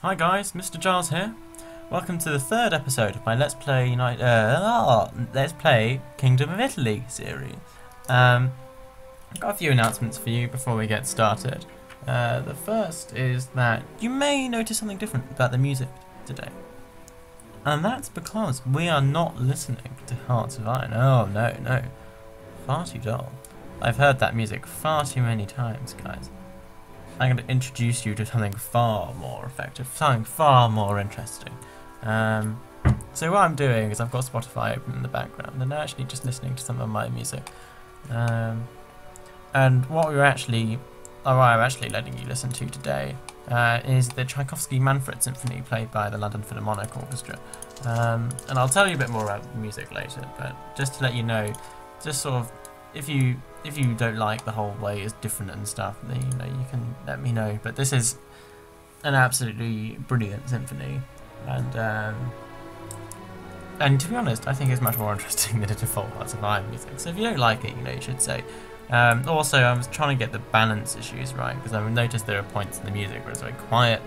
Hi guys, MrGiles here. Welcome to the third episode of my Let's Play Kingdom of Italy series. I've got a few announcements for you before we get started. The first is that you may notice something different about the music today. And that's because we are not listening to Hearts of Iron. Oh no. Far too dull. I've heard that music far too many times, guys. I'm going to introduce you to something far more effective, something far more interesting. So what I'm doing is I've got Spotify open in the background and I'm actually just listening to some of my music. And what I'm actually letting you listen to today is the Tchaikovsky Manfred Symphony played by the London Philharmonic Orchestra. And I'll tell you a bit more about the music later, but just to let you know, just sort of, if you don't like the whole way it's different and stuff, then you can let me know. But this is an absolutely brilliant symphony, and to be honest, I think it's much more interesting than the default Hearts of Iron music. So if you don't like it, you should say. Also, I was trying to get the balance issues right, because I've noticed there are points in the music where it's very quiet,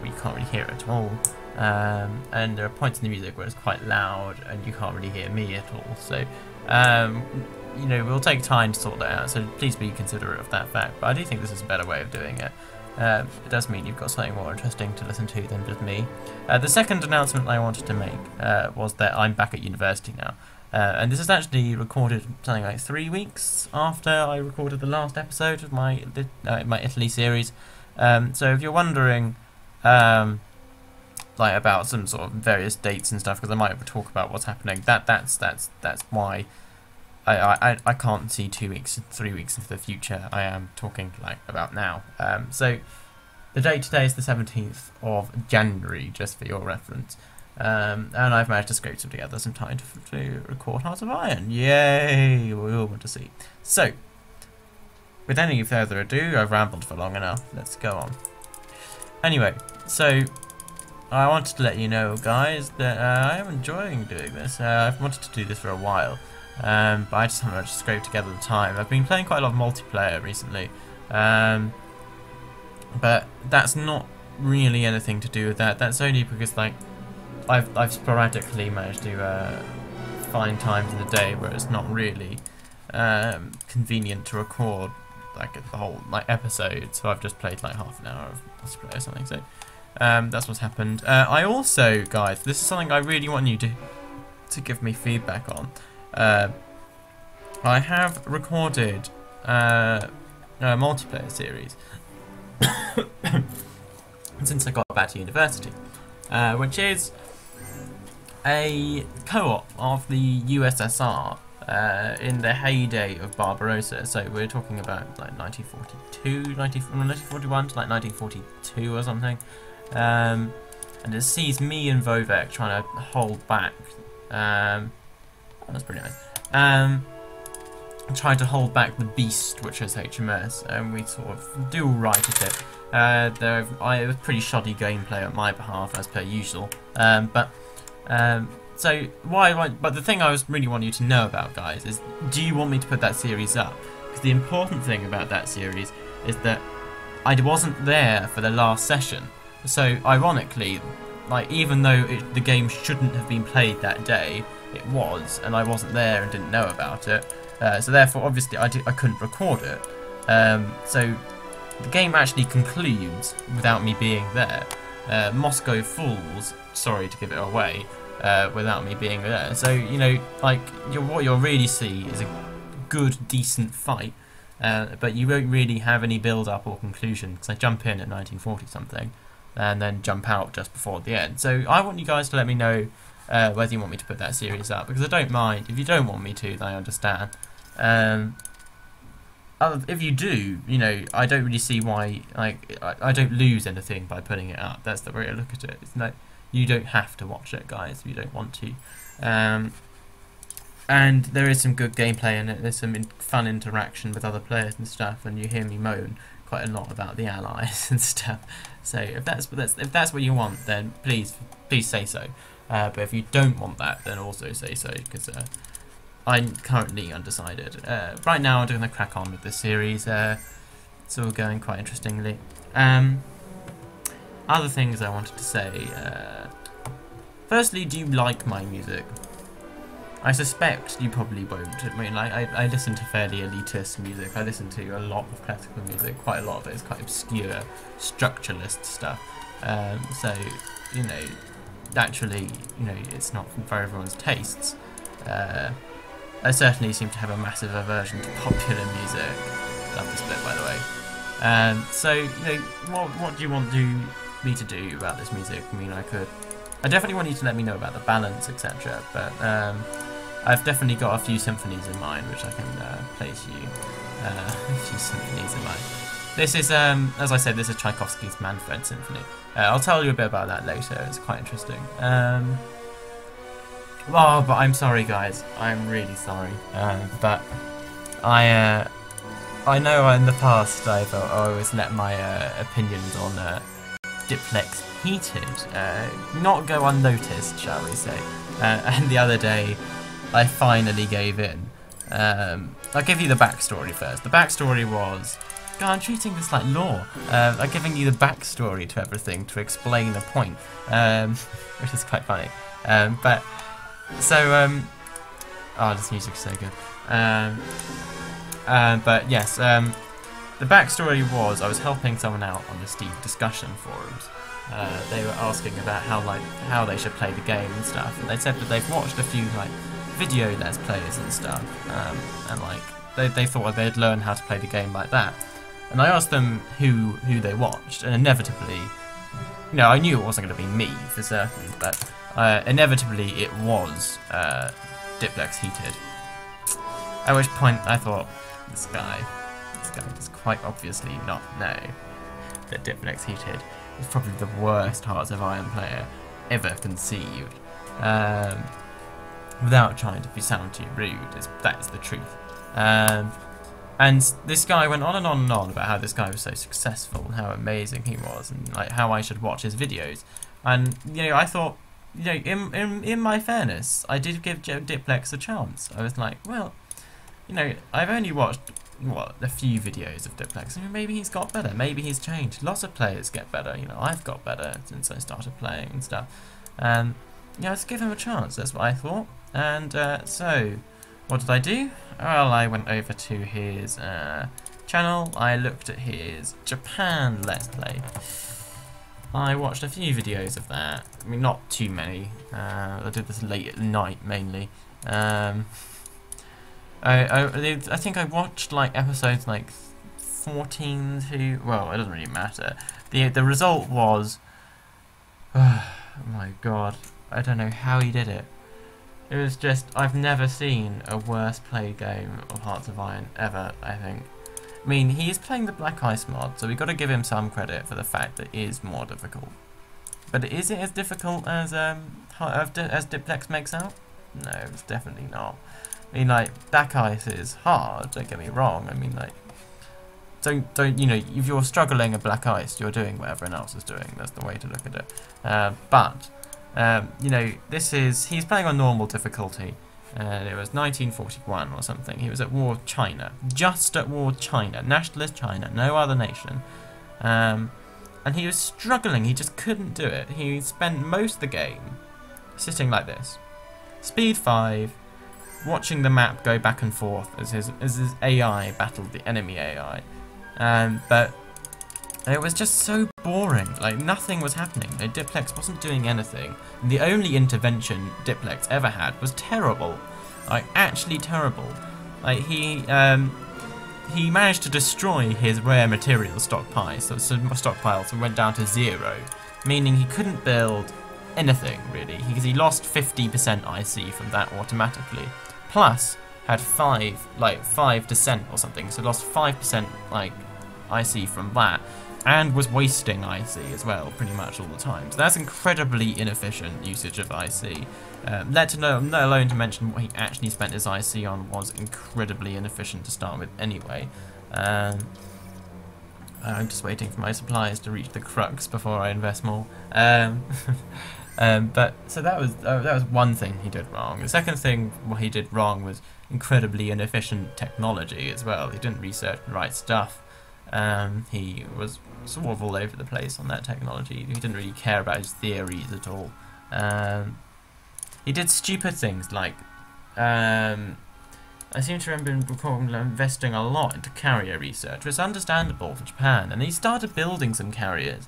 where you can't really hear it at all, and there are points in the music where it's quite loud and you can't really hear me at all. So we'll take time to sort that out, so please be considerate of that fact. But I do think this is a better way of doing it. It does mean you've got something more interesting to listen to than just me. The second announcement I wanted to make was that I'm back at university now. And this is actually recorded something like 3 weeks after I recorded the last episode of my Italy series. So if you're wondering about some sort of various dates and stuff, because I might talk about what's happening, that's why I can't see 2 weeks, 3 weeks into the future. I am talking about now. So the date today is the 17th of January, just for your reference. And I've managed to scrape together some time to record Hearts of Iron. Yay! We all want to see. So, with any further ado, I've rambled for long enough. Let's go on. Anyway, so I wanted to let you know, guys, that I am enjoying doing this. I've wanted to do this for a while. But I just haven't managed to scrape together the time. I've been playing quite a lot of multiplayer recently, but that's not really anything to do with that. That's only because I've sporadically managed to find times in the day where it's not really convenient to record the whole episode. So I've just played half an hour of multiplayer or something. So that's what's happened. I also, guys, this is something I really want you to give me feedback on. I have recorded a multiplayer series since I got back to university, which is a co-op of the USSR in the heyday of Barbarossa. So we're talking about 1942, 1941 to 1942 or something, and it sees me and Vovek trying to hold back. That's pretty nice. Trying to hold back the beast, which is HMS, and we sort of do alright at it. It was pretty shoddy gameplay on my behalf, as per usual. But the thing I really want you to know about, guys, is do you want me to put that series up? Because the important thing about that series is that I wasn't there for the last session. So ironically, even though the game shouldn't have been played that day, it was, and I wasn't there and didn't know about it. So therefore, obviously, I couldn't record it. So the game actually concludes without me being there. Moscow falls, sorry to give it away, without me being there. So, what you'll really see is a good, decent fight, but you won't really have any build-up or conclusion, because I jump in at 1940 something, and then jump out just before the end. So I want you guys to let me know whether you want me to put that series up, because I don't mind. If you don't want me to, then I understand. If you do, I don't really see why. I don't lose anything by putting it up. That's the way I look at it. It's you don't have to watch it, guys, if you don't want to. And there is some good gameplay in it. There's some fun interaction with other players and stuff, and you hear me moan quite a lot about the allies and stuff. So if that's what you want, then please say so. But if you don't want that, then also say so, because I'm currently undecided. Right now I'm going to crack on with this series. It's all going quite interestingly. other things I wanted to say. Firstly, do you like my music? I suspect you probably won't. I mean, I listen to fairly elitist music. I listen to a lot of classical music. Quite a lot of it is quite obscure, structuralist stuff. So, you know, naturally, you know, it's not for everyone's tastes. I certainly seem to have a massive aversion to popular music. Love this bit, by the way. So, you know, what do you want me to do about this music? I mean, I definitely want you to let me know about the balance, etc. But I've definitely got a few symphonies in mind, which I can play to you. A few symphonies in mind. This is, as I said, this is Tchaikovsky's Manfred Symphony. I'll tell you a bit about that later. It's quite interesting. Oh, but I'm sorry, guys. I'm really sorry. But I know in the past I've always let my opinions on diplexheated not go unnoticed, shall we say. And the other day, I finally gave in. I'll give you the backstory first. The backstory was... God, I'm treating this like law. I'm giving you the backstory to everything to explain a point, which is quite funny. Oh, this music's so good. But yes, the backstory was I was helping someone out on the Steam discussion forums. They were asking about how they should play the game and stuff, and they said that they've watched a few video let's plays and stuff, and they thought they'd learn how to play the game like that. And I asked them who they watched, and inevitably, I knew it wasn't going to be me for certain, but inevitably it was diplexheated. At which point I thought, this guy does quite obviously not know that diplexheated is probably the worst Hearts of Iron player ever conceived. Without trying to sound too rude, that is the truth. And this guy went on and on and on about how this guy was so successful and how amazing he was, and how I should watch his videos. And I thought, in my fairness, I did give Diplex a chance. I was like, well, I've only watched a few videos of Diplex. I mean, maybe he's got better. Maybe he's changed. Lots of players get better. I've got better since I started playing and stuff. Let's give him a chance. That's what I thought. And so, what did I do? Well, I went over to his channel. I looked at his Japan Let's Play. I watched a few videos of that. I mean, not too many. I did this late at night mainly. I think I watched episodes 14 to... Well, it doesn't really matter. The result was... Oh my god. I don't know how he did it. It was just... I've never seen a worse played game of Hearts of Iron ever, I think. I mean, he is playing the Black Ice mod, so we've got to give him some credit for the fact that it is more difficult. But is it as difficult as Diplex makes out? No, it's definitely not. I mean, Black Ice is hard, don't get me wrong. I mean, don't, if you're struggling at Black Ice, you're doing what everyone else is doing. That's the way to look at it. He's playing on normal difficulty. It was 1941 or something. He was at war with China. Just at war with China. Nationalist China. No other nation. And he was struggling. He just couldn't do it. He spent most of the game sitting like this. Speed 5. Watching the map go back and forth as his AI battled the enemy AI. But it was just so boring. Nothing was happening. Diplex wasn't doing anything. And the only intervention Diplex ever had was terrible. Actually terrible. He managed to destroy his rare material stockpile, so went down to 0, meaning he couldn't build anything really, because he lost 50% IC from that automatically. Plus had 5% or something, so lost 5% IC from that. And was wasting IC as well, pretty much all the time. So that's incredibly inefficient usage of IC. Let alone to mention what he actually spent his IC on was incredibly inefficient to start with anyway. I'm just waiting for my supplies to reach the crux before I invest more. But so that was one thing he did wrong. The second thing what he did wrong was incredibly inefficient technology as well. He didn't research the right stuff. He was sort of all over the place on that technology. He didn't really care about his theories at all. He did stupid things like, I seem to remember him investing a lot into carrier research, which is understandable for Japan, and he started building some carriers,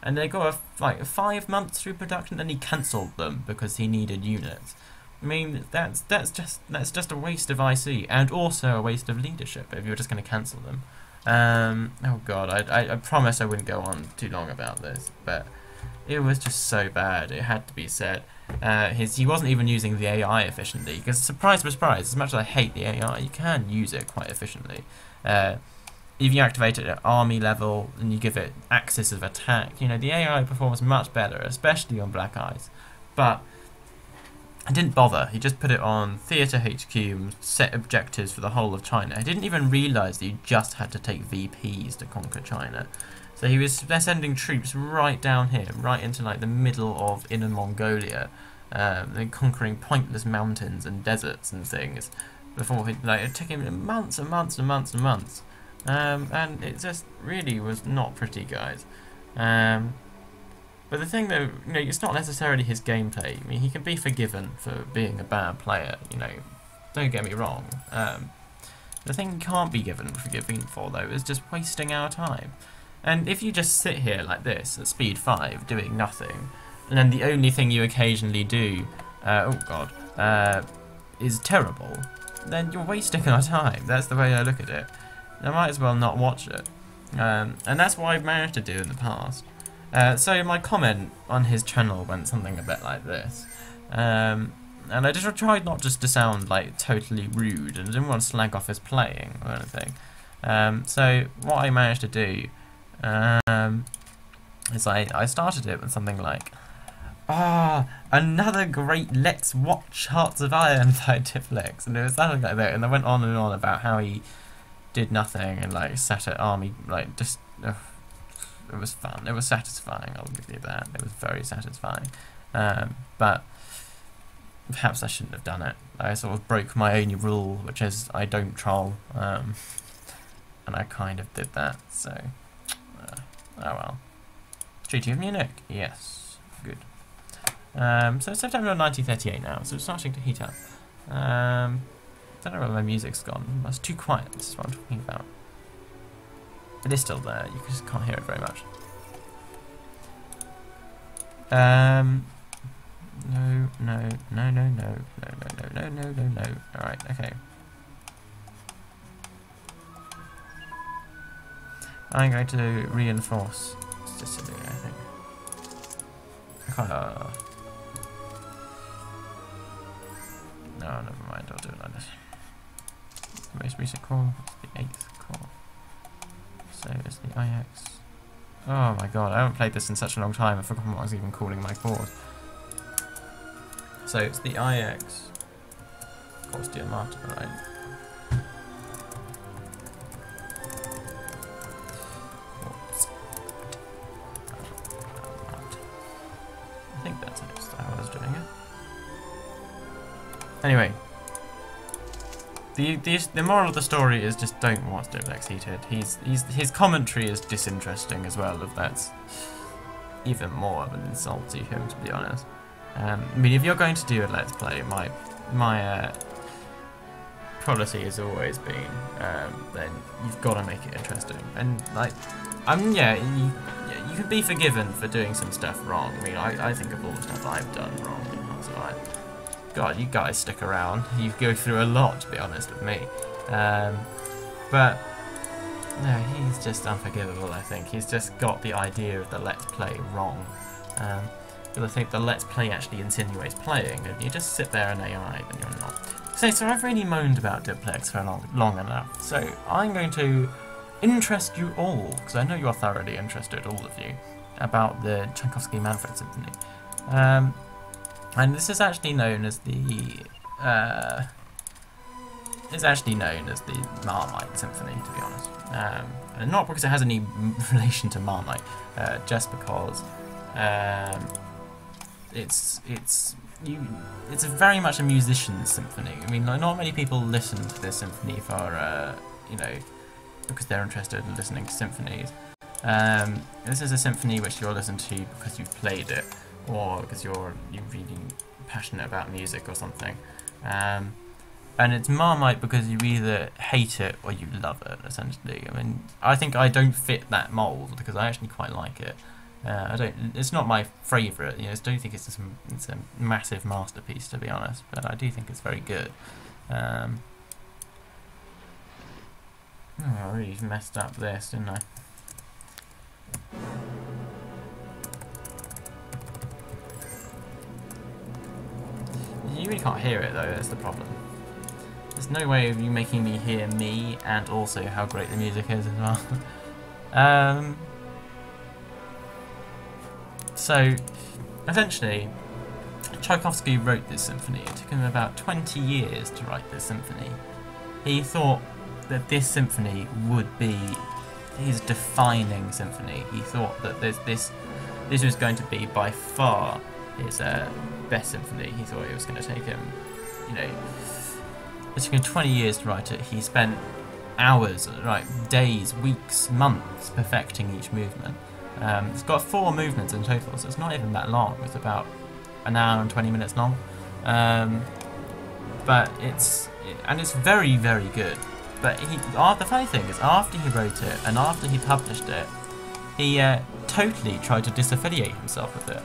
and they got like 5 months through production, and he cancelled them because he needed units. I mean, that's just a waste of IC, and also a waste of leadership if you're just going to cancel them. Oh god, I promise I wouldn't go on too long about this, but it was just so bad, it had to be said. He wasn't even using the AI efficiently, because surprise, surprise, as much as I hate the AI, you can use it quite efficiently. If you activate it at army level and you give it axis of attack, you know, the AI performs much better, especially on Black Eyes. But I didn't bother. He just put it on Theatre HQ and set objectives for the whole of China. I didn't even realise that you just had to take VPs to conquer China. So he was sending troops right down here, right into like the middle of Inner Mongolia, and conquering pointless mountains and deserts and things. Before it took him months and months and months and months, and it just really was not pretty, guys. But the thing though, you know, it's not necessarily his gameplay. I mean, he can be forgiven for being a bad player. You know, don't get me wrong. The thing he can't be forgiven for though is just wasting our time. And if you just sit here like this at speed 5 doing nothing, and then the only thing you occasionally do, is terrible, then you're wasting our time. That's the way I look at it. I might as well not watch it. And that's what I've managed to do in the past. So my comment on his channel went something a bit like this. And I just tried not just to sound like totally rude, and I didn't want to slag off his playing or anything. So what I managed to do is I started it with something like, another great Let's Watch Hearts of Iron by Diplex, and it was something like that, and I went on and on about how he did nothing and like sat at army, like just, it was fun, it was satisfying, I'll give you that, it was very satisfying, but perhaps I shouldn't have done it. I sort of broke my only rule, which is I don't troll, and I kind of did that, so... oh well. Treaty of Munich, yes, good. So it's September 1938 now, so it's starting to heat up. Don't know where my music's gone. It's too quiet. This is what I'm talking about. It is still there. You just can't hear it very much. No. All right, okay. I'm going to reinforce Sicily, I think. No, never mind, I'll do it like this. The most recent core, the 8th core. So it's the IX. Oh my god, I haven't played this in such a long time, I've forgotten what I was even calling my cores. So it's the IX. Of course, dear Martin, right? I think that's how I was doing it. Anyway, the moral of the story is just don't watch Diplexheated. His commentary is disinteresting as well. If that's even more of an insult to him, to be honest. I mean, if you're going to do a let's play, my policy has always been then you've got to make it interesting. And like, you can be forgiven for doing some stuff wrong. I mean, I think of all the stuff I've done wrong in Hearts of Iron. God, you guys stick around. You go through a lot, to be honest with me. But no, he's just unforgivable, I think. He's just got the idea of the let's play wrong. Because I think the let's play actually insinuates playing, and you just sit there and AI, then you're not. So I've really moaned about Diplex for long enough. So I'm going to interest you all, because I know you're thoroughly interested, all of you, about the Tchaikovsky Manfred Symphony. And this is actually known as the Marmite Symphony, to be honest. And not because it has any relation to Marmite, just because it's very much a musician's symphony. I mean, not many people listen to this symphony for because they're interested in listening to symphonies. This is a symphony which you'll listen to because you've played it, or because you're really passionate about music or something. And it's Marmite because you either hate it or you love it, essentially. I mean, I think I don't fit that mould because I actually quite like it. It's not my favourite. I don't think it's a massive masterpiece, to be honest, but I do think it's very good. I really messed up this, didn't I? You really can't hear it though, that's the problem. There's no way of you making me hear me and also how great the music is as well. So, essentially, Tchaikovsky wrote this symphony. It took him about 20 years to write this symphony. He thought that this symphony would be his defining symphony. He thought that this was going to be by far his best symphony. He thought it was going to take him, it took him 20 years to write it. He spent hours, days, weeks, months perfecting each movement. It's got 4 movements in total, so it's not even that long. It's about an hour and 20 minutes long. But it's very, very good. But the funny thing is, after he wrote it and after he published it, he totally tried to disaffiliate himself with it.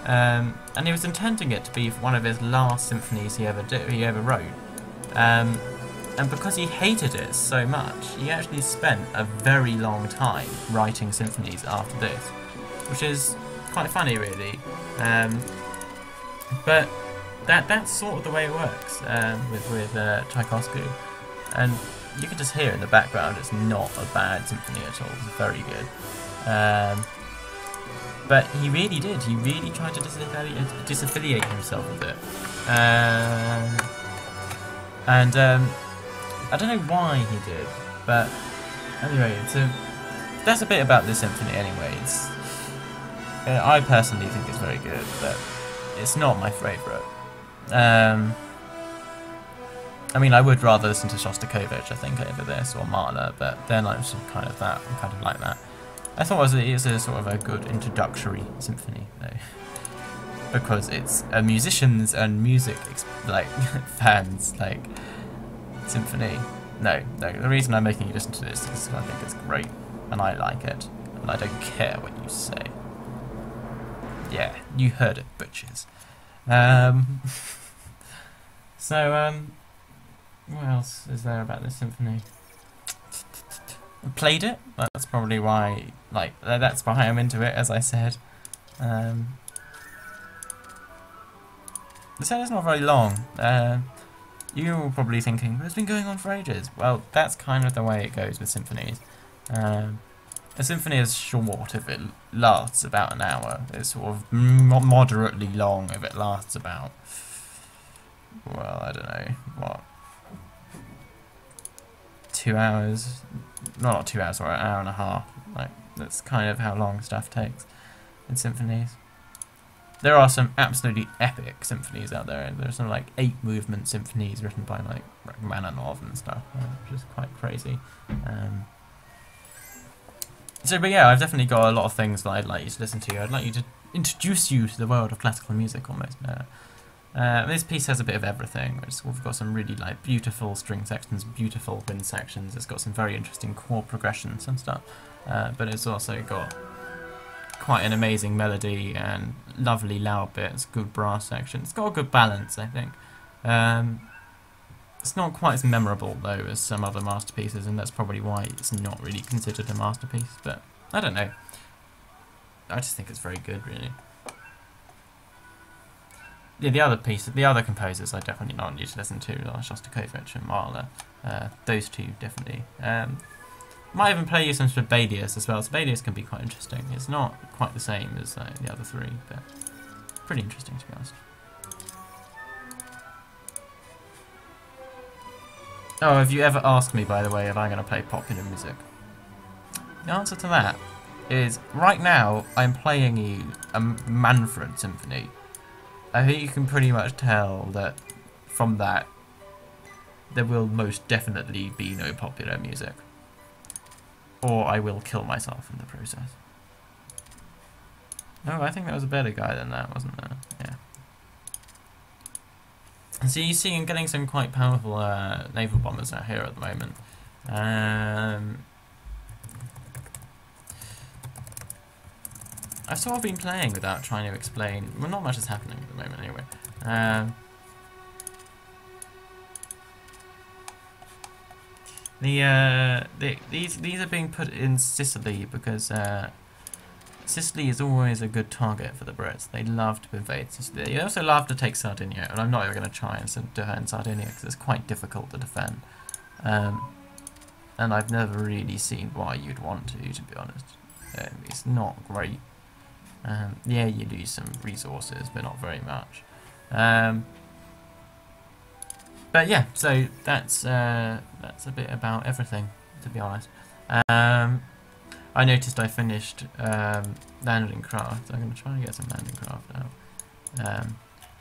And he was intending it to be one of his last symphonies he ever wrote. And because he hated it so much, he actually spent a very long time writing symphonies after this, which is quite funny, really. But that's sort of the way it works with Tchaikovsky. And you can just hear in the background it's not a bad symphony at all. It's very good. But he really did. He really tried to disaffiliate himself with it. I don't know why he did, but anyway, that's a bit about this symphony anyway. I personally think it's very good, but it's not my favourite. I mean, I would rather listen to Shostakovich, I think, over this, or Mahler, but then I'm kind of like that. I thought it was a sort of a good introductory symphony, though, because it's a musicians and music fans symphony. No, the reason I'm making you listen to this is I think it's great, and I like it, and I don't care what you say. Yeah, you heard it, bitches. What else is there about this symphony? I played it. That's probably why. That's why I'm into it, as I said. The set is not very long. You're probably thinking, but it's been going on for ages. Well, that's kind of the way it goes with symphonies. A symphony is short if it lasts about an hour. It's sort of moderately long if it lasts about, well, I don't know, what, 2 hours? Not 2 hours, or an hour and a half. That's kind of how long stuff takes in symphonies. There are some absolutely epic symphonies out there. There's some 8-movement symphonies written by Rachmaninoff and stuff, which is quite crazy. But yeah, I've definitely got a lot of things that I'd like you to listen to. I'd like you to introduce you to the world of classical music almost. This piece has a bit of everything. We've got some really beautiful string sections, beautiful wind sections. It's got some very interesting chord progressions and stuff. But it's also got quite an amazing melody and lovely loud bits, good brass section. It's got a good balance, I think. It's not quite as memorable though as some other masterpieces, and that's probably why it's not really considered a masterpiece, but I don't know. I just think it's very good, really. Yeah, the other composers I definitely not want you to listen to are Shostakovich and Mahler. Those two, definitely. Might even play you some Sibelius as well. Sibelius can be quite interesting. It's not quite the same as the other three, but pretty interesting, to be honest. Oh, have you ever asked me, by the way, if I'm going to play popular music? The answer to that is, right now, I'm playing you a Manfred symphony. I think you can pretty much tell that from that, there will most definitely be no popular music. or I will kill myself in the process. No, I think that was a better guy than that, wasn't there? Yeah. So you see, I'm getting some quite powerful naval bombers out here at the moment. I've sort of been playing without trying to explain. Well, not much is happening at the moment, anyway. These are being put in Sicily because Sicily is always a good target for the Brits. They love to invade Sicily. They also love to take Sardinia, and I'm not even going to try and defend Sardinia because it's quite difficult to defend. And I've never really seen why you'd want to be honest. It's not great. Yeah, you lose some resources, but not very much. But yeah, so that's a bit about everything, to be honest. I noticed I finished landing craft. I'm going to try and get some landing craft now.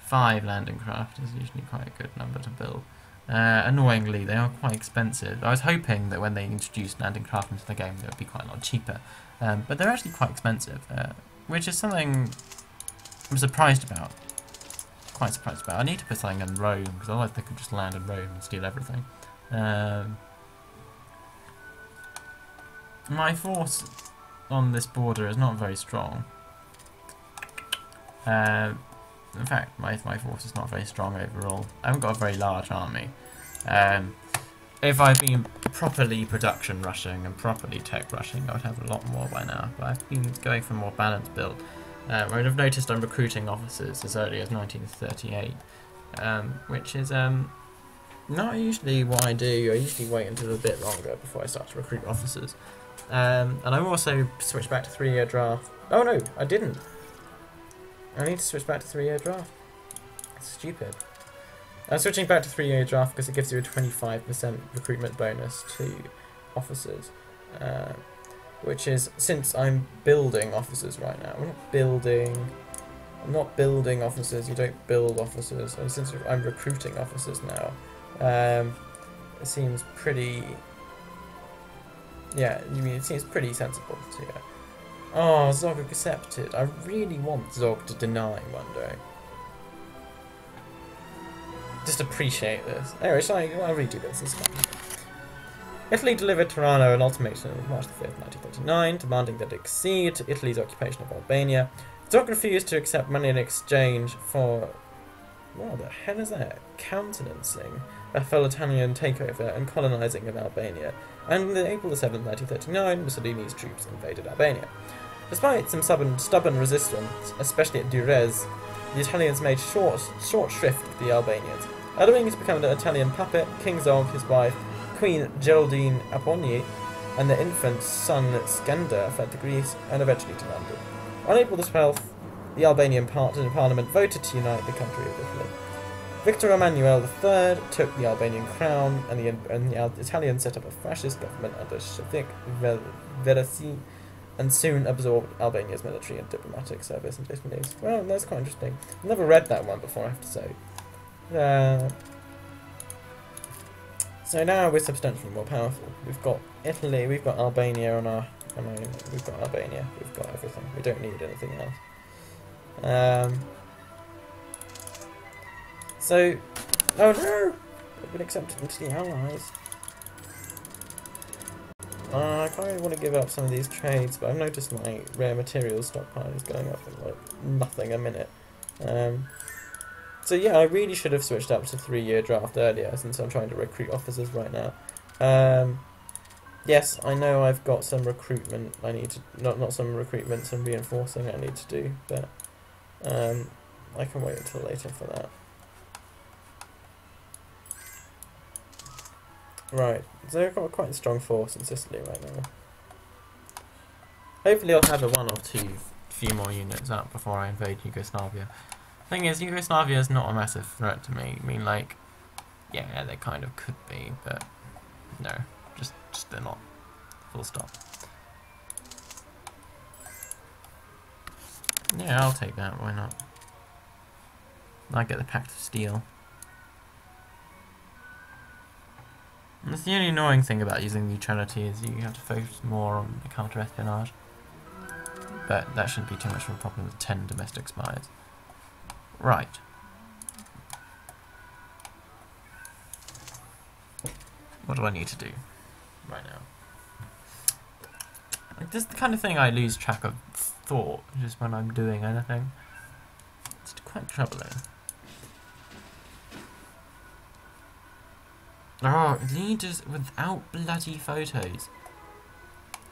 5 landing craft is usually quite a good number to build. Annoyingly, they are quite expensive. I was hoping that when they introduced landing craft into the game, they would be quite a lot cheaper. But they're actually quite expensive, which is something I'm surprised about. Quite surprised about. I need to put something in Rome, because otherwise they could just land in Rome and steal everything. My force on this border is not very strong. In fact, my force is not very strong overall. I haven't got a very large army. If I'd been properly production rushing and properly tech rushing, I would have a lot more by now. But I've been going for a more balanced build. I've noticed I'm recruiting officers as early as 1938, which is not usually what I do. I usually wait until a bit longer before I start to recruit officers. And I also switched back to 3-year draft. Oh no, I didn't. I need to switch back to 3-year draft. That's stupid. I'm switching back to 3-year draft because it gives you a 25% recruitment bonus to officers. Which is, since I'm building officers right now, I'm not building officers, you don't build officers, and since I'm recruiting officers now, it seems pretty, yeah, it seems pretty sensible to, oh, Zog accepted. I really want Zog to deny one day. Just appreciate this. Anyway, I'll redo this, it's fine. Italy delivered Tirana an ultimatum on March 5th, 1939, demanding that it accede to Italy's occupation of Albania. Zog refused to accept money in exchange for, what the hell is that? Countenancing a full Italian takeover and colonising of Albania. And on April 7th, 1939, Mussolini's troops invaded Albania. Despite some stubborn resistance, especially at Durrës, the Italians made short shrift of the Albanians. Allowing to become an Italian puppet, King Zog, his wife, Queen Geraldine Apponyi, and their infant son Skender fled to Greece and eventually to London. On April 12th, the Albanian Parliament voted to unite the country of Italy. Victor Emmanuel III took the Albanian crown, and the Italians set up a fascist government under Shafiq Verasi, and soon absorbed Albania's military and diplomatic service in recent years. Well, that's quite interesting. I've never read that one before, I have to say. So now we're substantially more powerful. We've got Italy, we've got Albania on our... we've got Albania, we've got everything. We don't need anything else. So... Oh no! I've been accepted into the Allies. I kind of want to give up some of these trades, but I've noticed my rare materials stockpile is going up in like nothing a minute. So yeah, I really should have switched up to 3-year draft earlier, since I'm trying to recruit officers right now. Yes, I know I've got some recruitment I need to... Not some recruitment, some reinforcing I need to do, but I can wait until later for that. Right, so I've got quite a strong force in Sicily right now. Hopefully I'll have a 1 or 2 few more units up before I invade Yugoslavia. Thing is, Yugoslavia is not a massive threat to me. I mean, like, yeah, they kind of could be, but no, just they're not. Full stop. Yeah, I'll take that, why not? I get the Pact of Steel. And that's the only annoying thing about using neutrality is you have to focus more on the counter-espionage. But that shouldn't be too much of a problem with 10 domestic spies. Right. What do I need to do right now? Like, this is the kind of thing I lose track of thought just when I'm doing anything. It's quite troubling. Oh, leaders without bloody photos.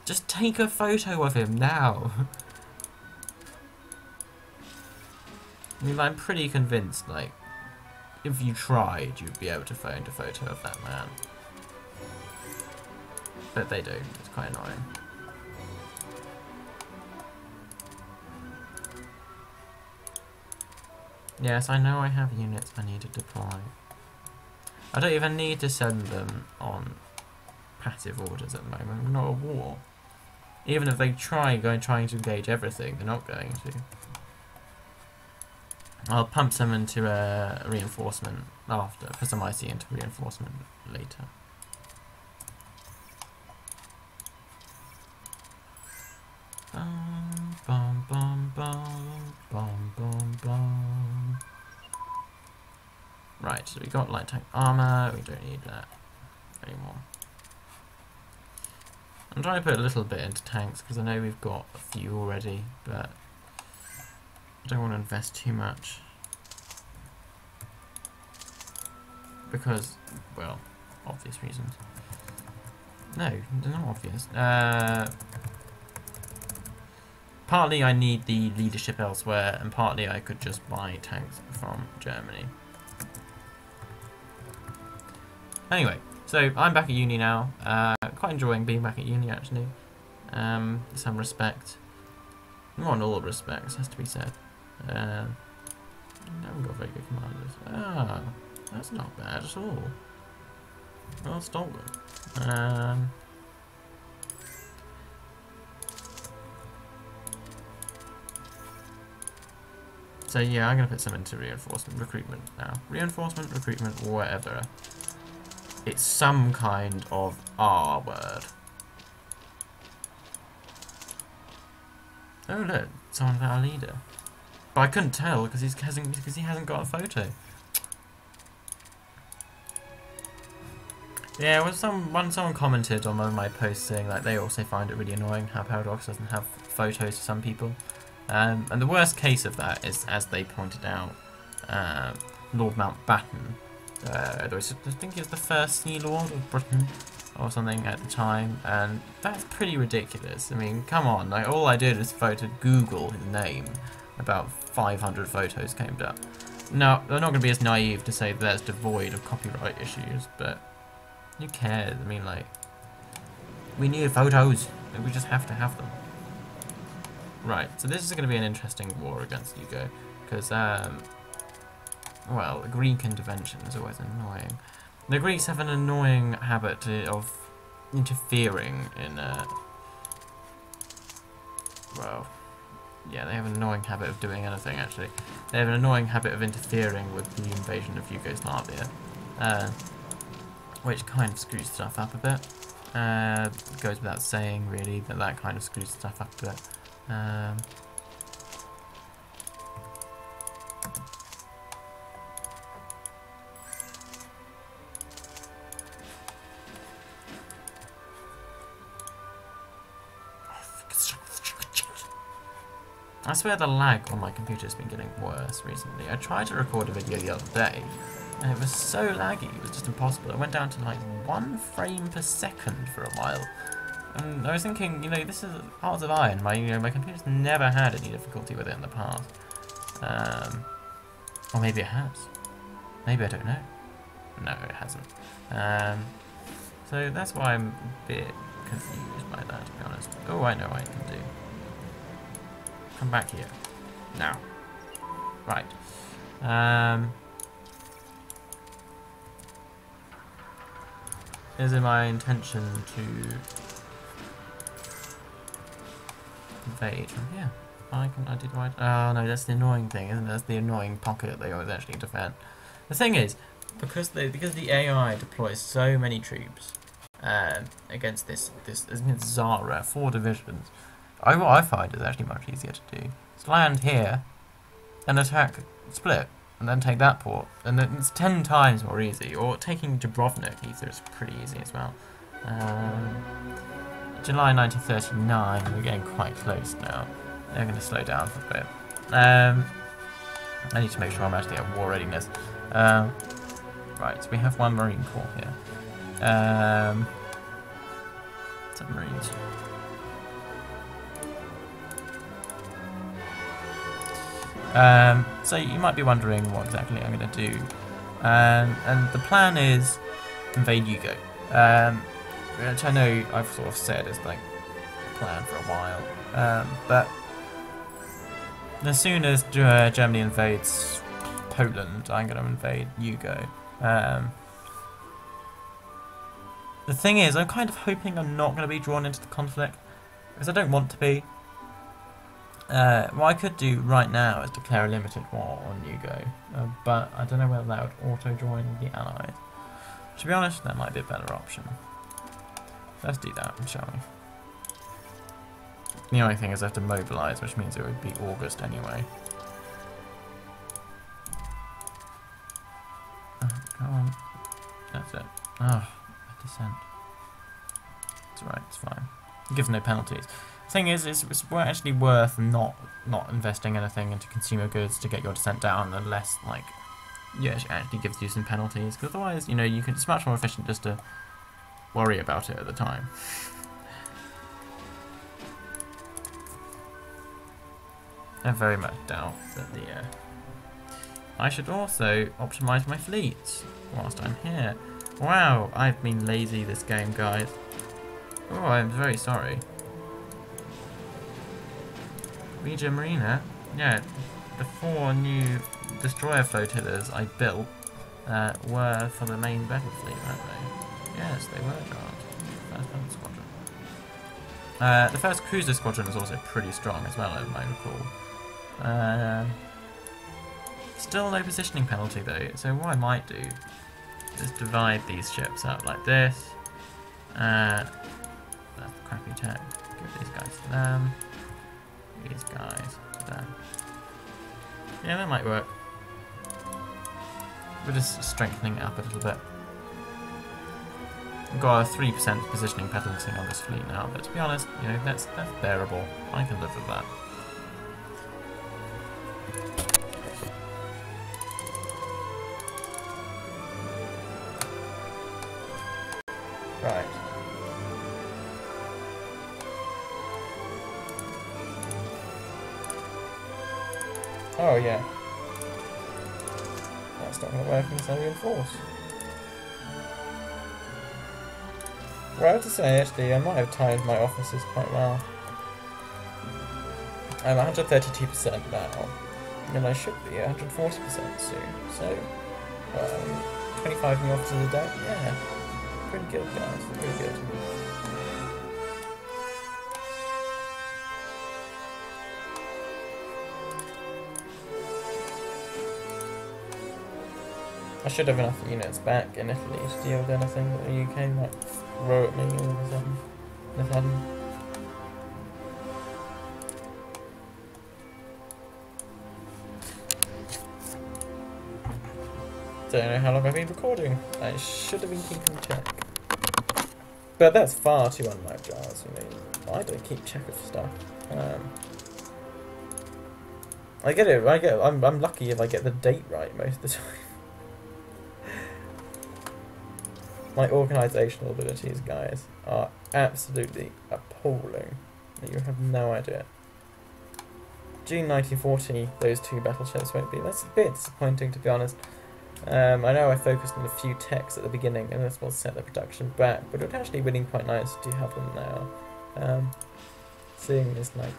Just take a photo of him now. I mean, I'm pretty convinced, like, if you tried, you'd be able to find a photo of that man. But they don't. It's quite annoying. Yes, I know I have units I need to deploy. I don't even need to send them on passive orders at the moment. We're not at war. Even if they trying to engage everything, they're not going to. I'll pump some into reinforcement after, put some IC into reinforcement later. Bum, bum, bum, bum, bum, bum, bum. Right, so we got light tank armor, we don't need that anymore. I'm trying to put a little bit into tanks because I know we've got a few already, but I don't want to invest too much. Because, well, obvious reasons. No, they're not obvious. Partly I need the leadership elsewhere, and partly I could just buy tanks from Germany. Anyway, so I'm back at uni now. Quite enjoying being back at uni, actually. In some respect. Not in all respects, has to be said. I haven't got very good commanders. Ah, that's not bad at all. Well, stolen. So yeah, I'm going to put some into reinforcement recruitment now. Reinforcement recruitment, whatever. It's some kind of R word. Oh look, someone about our leader. But I couldn't tell because he hasn't got a photo. Yeah, when someone commented on one of my posts saying like they also find it really annoying how Paradox doesn't have photos of some people. And the worst case of that is, as they pointed out, Lord Mountbatten. I think he was the first Sea Lord of Britain or something at the time, and that's pretty ridiculous. I mean, come on, like, all I did was Google his name. About 500 photos came up. No, they're not going to be as naive to say that that's devoid of copyright issues, but who cares? I mean, like, we need photos, and we just have to have them. Right, so this is going to be an interesting war against Yugo, because, well, Greek intervention is always annoying. The Greeks have an annoying habit of interfering in, well, yeah, they have an annoying habit of doing anything, actually. They have an annoying habit of interfering with the invasion of Yugoslavia, which kind of screws stuff up a bit. It goes without saying, really, that kind of screws stuff up a bit. I swear the lag on my computer has been getting worse recently. I tried to record a video the other day, and it was so laggy, it was just impossible. It went down to like 1 frame per second for a while. And I was thinking, you know, this is Hearts of Iron. My computer's never had any difficulty with it in the past. Or maybe it has. Maybe, I don't know. No, it hasn't. So that's why I'm a bit confused by that, to be honest. Oh, I know what I can do. Come back here. Now. Right. Is it my intention to invade from here? I did right. Oh no, that's the annoying thing, isn't it? That's the annoying pocket they always actually defend. The thing is, because the AI deploys so many troops against this against Zara, 4 divisions. What I find is actually much easier to do. Is land here and attack Split, and then take that port, and then it's 10 times more easy. Or taking Dubrovnik either is pretty easy as well. July 1939, we're getting quite close now. They're going to slow down for a bit. I need to make sure I'm actually at war readiness. Right, so we have 1 Marine Corps here. Submarines. So you might be wondering what exactly I'm going to do. And the plan is invade Yugo. Which I know I've sort of said is like a plan for a while. But as soon as Germany invades Poland, I'm going to invade Yugo. The thing is, I'm kind of hoping I'm not going to be drawn into the conflict, because I don't want to be. What I could do right now is declare a limited war on Yugo, but I don't know whether that would auto-join the Allies. To be honest, that might be a better option. Let's do that, shall we? The only thing is I have to mobilise, which means it would be August anyway. Oh, come on. That's it. Oh, a descent. It's alright, it's fine. Gives no penalties. The thing is, it's actually worth not investing anything into consumer goods to get your descent down unless, like, yeah, it actually gives you some penalties. Because otherwise, you know, it's much more efficient just to worry about it at the time. I very much doubt that I should also optimise my fleets whilst I'm here. Wow, I've been lazy this game, guys. Oh, I'm very sorry. Regia Marina? Yeah, the 4 new destroyer flotillas I built were for the main battle fleet, weren't they? Yes, they were, John. First battle squadron. The first cruiser squadron is also pretty strong as well, I might recall. Still no positioning penalty though, so what I might do is divide these ships up like this. That's crappy tech. Give these guys to them. These guys to them. Yeah, that might work. We're just strengthening it up a little bit. We've got a 3% positioning penalty on this fleet now, but to be honest, you know, that's bearable. I can live with that. Right. Oh yeah. That's not going to work unless I reinforce. Well, I have to say, actually, I might have timed my officers quite well. I'm 132% now, and I should be 140% soon. So, 25 new officers a day. Yeah, pretty good, guys. Pretty good. I should have enough units back in Italy to deal with anything that the UK might throw at me all of a sudden. Don't know how long I've been recording. I should have been keeping check. But that's far too unlike Giles. I mean, I don't keep check of stuff. I get it. I'm lucky if I get the date right most of the time. My organisational abilities, guys, are absolutely appalling. You have no idea. June 1940, those 2 battleships won't be. That's a bit disappointing, to be honest. I know I focused on a few techs at the beginning, and this will set the production back, but it would actually be quite nice to have them now. Seeing as, like,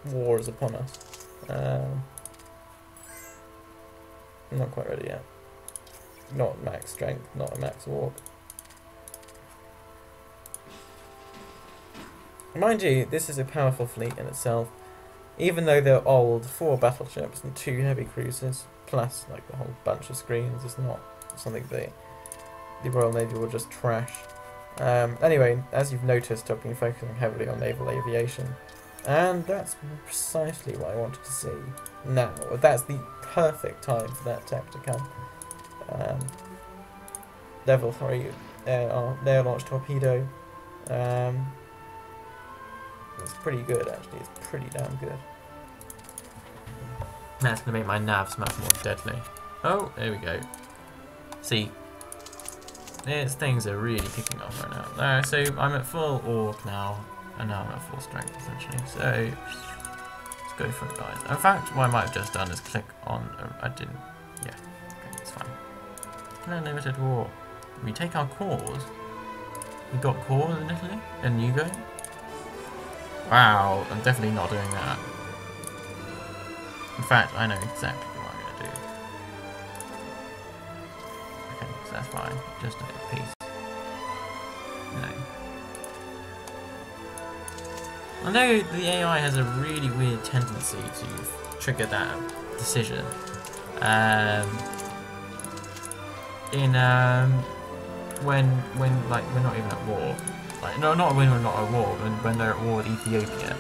war is upon us. I'm not quite ready yet. Not max strength, not a max walk. Mind you, this is a powerful fleet in itself. Even though they're old, 4 battleships and 2 heavy cruisers, plus like the whole bunch of screens, is not something the Royal Navy will just trash. Anyway, as you've noticed, I've been focusing heavily on naval aviation, and that's precisely what I wanted to see. Now, that's the perfect time for that tech to come. Level 3 air-launched torpedo. It's pretty good, actually. It's pretty damn good. That's going to make my navs much more deadly. Oh, there we go. See, these things are really kicking off right now. So I'm at full orc now, and now I'm at full strength, essentially. So let's go for it, guys. In fact, what I might have just done is click on... I didn't... Yeah, okay, it's fine. Unlimited war. We take our cores. We got cores in Italy? In Yugo? Wow, I'm definitely not doing that. In fact, I know exactly what I'm going to do. Okay, so that's fine. Just a piece. No. I know the AI has a really weird tendency to trigger that decision. When like we're not even at war. Like no, not when we're not at war, when they're at war with Ethiopia.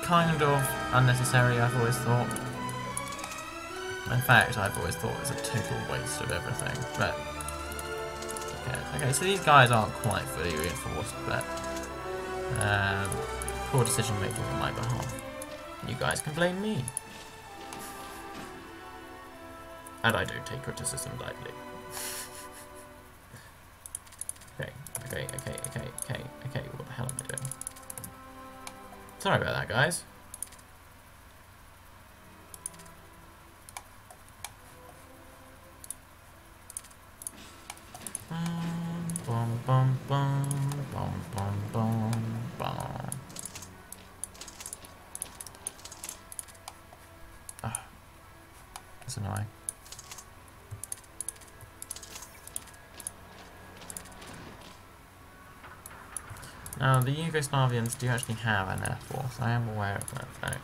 Kind of unnecessary, I've always thought. In fact, I've always thought it's a total waste of everything. But okay, so these guys aren't quite fully reinforced, but poor decision making on my behalf. You guys can blame me. And I don't take criticism lightly. Okay, what the hell am I doing? Sorry about that, guys. Bum, bum, bum, bum, bum, bum, bum. Ah, that's annoying. Now, the Yugoslavians do actually have an air force. I am aware of that fact.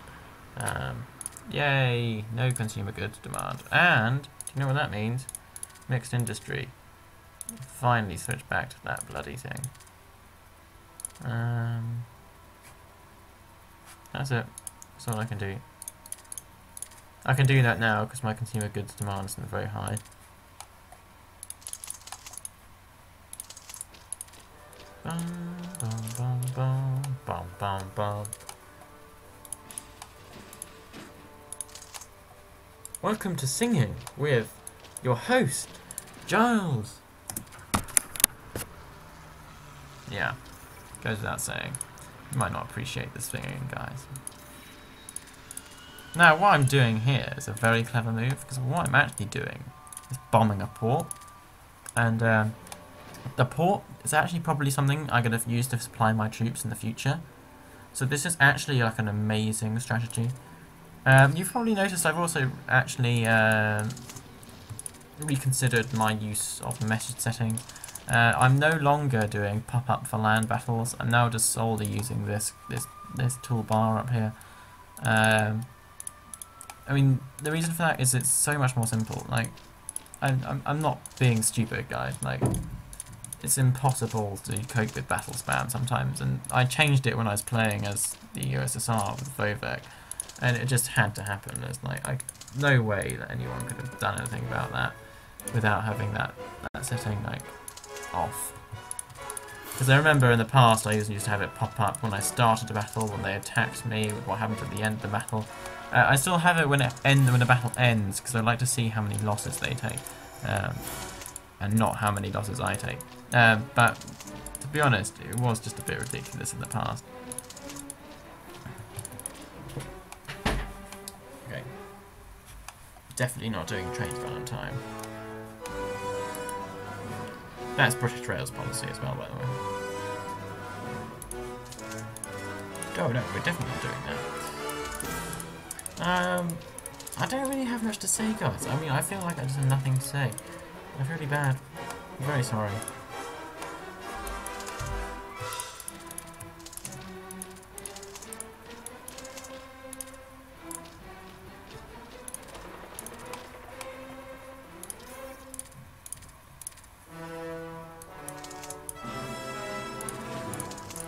Yay! No consumer goods demand. And, do you know what that means? Mixed industry. Finally switch back to that bloody thing. That's it. That's all I can do. I can do that now because my consumer goods demand isn't very high. Bum, bum, bum, bum, bum, bum, bum. Welcome to Singing with your host, Giles. Yeah, goes without saying. You might not appreciate the singing, guys. Now, what I'm doing here is a very clever move, because what I'm actually doing is bombing a port. And the port is actually probably something I'm going to use to supply my troops in the future. So this is actually like an amazing strategy. You've probably noticed I've also actually reconsidered my use of the message setting. I'm no longer doing pop-up for land battles. I'm now just solely using this toolbar up here. I mean, the reason for that is it's so much more simple. Like, I'm not being stupid, guys. Like, it's impossible to cope with battle spam sometimes, and I changed it when I was playing as the USSR with Vovek, and it just had to happen. It's like, no way that anyone could have done anything about that without having that setting like off. Because I remember in the past I used to have it pop up when I started a battle, when they attacked me, what happened at the end of the battle. I still have it when the battle ends, because I like to see how many losses they take, and not how many losses I take. But to be honest, it was just a bit ridiculous in the past. Okay. Definitely not doing trains run on time. That's British Rail's policy as well, by the way. Oh no, we're definitely not doing that. I don't really have much to say, guys. I mean, I feel like I just have nothing to say. That's really bad. I'm very sorry.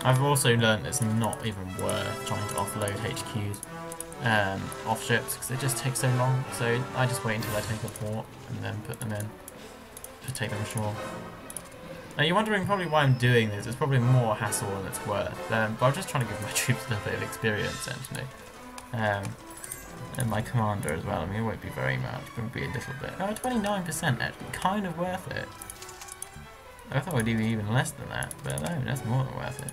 I've also learned it's not even worth trying to offload HQs off ships because it just takes so long. So I just wait until I take a port and then put them in to take them ashore. Now you're wondering probably why I'm doing this. It's probably more hassle than it's worth. But I'm just trying to give my troops a little bit of experience, essentially. And my commander as well. I mean, it won't be very much, but it'll be a little bit. Oh, 29% actually, kind of worth it. I thought it would be even less than that, but no, that's more than worth it.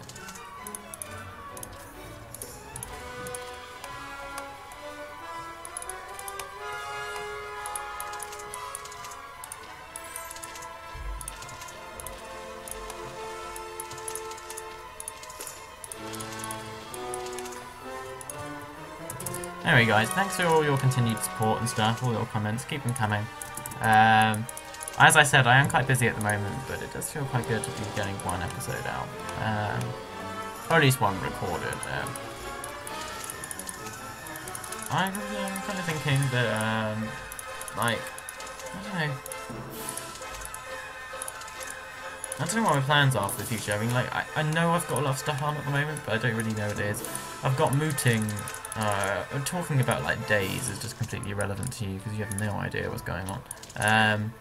Anyway guys, thanks for all your continued support and stuff, all your comments, keep them coming. As I said, I am quite busy at the moment, but it does feel quite good to be getting one episode out. Or at least one recorded. I'm kind of thinking that, like, I don't know what my plans are for the future. I mean, like, I know I've got a lot of stuff on at the moment, but I don't really know what it is. I've got mooting. Talking about like days is just completely irrelevant to you because you have no idea what's going on.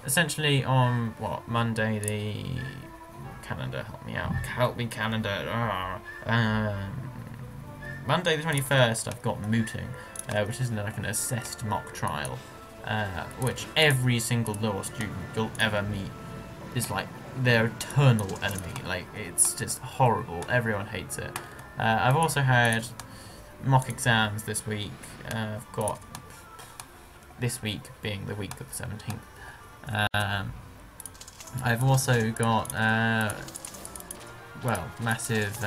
Essentially on what, Monday the calendar, help me calendar. Monday the 21st I've got mooting, which is like an assessed mock trial, which every single law student you'll ever meet is like their eternal enemy. Like, it's just horrible. Everyone hates it. I've also had mock exams this week. I've got this week being the week of the 17th. I've also got well, massive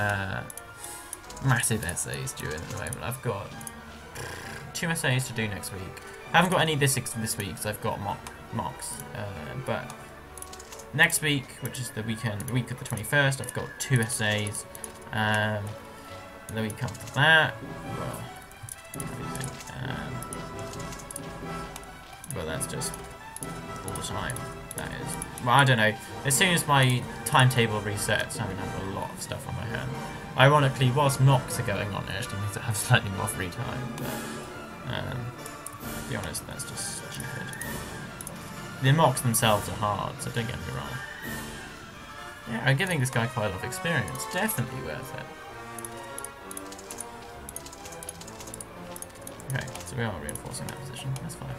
essays due in at the moment. I've got 2 essays to do next week. I haven't got any this week because I've got mocks. But next week, which is the week of the 21st, I've got 2 essays. The week after that, well, but that's just all the time. That is, well, I don't know. As soon as my timetable resets, I'm gonna have a lot of stuff on my hand. Ironically, whilst mocks are going on, it actually means I have slightly more free time. But, to be honest, that's just stupid. The mocks themselves are hard, so don't get me wrong. Yeah, I'm giving this guy quite a lot of experience. Definitely worth it. Okay, so we are reinforcing that position, that's fine.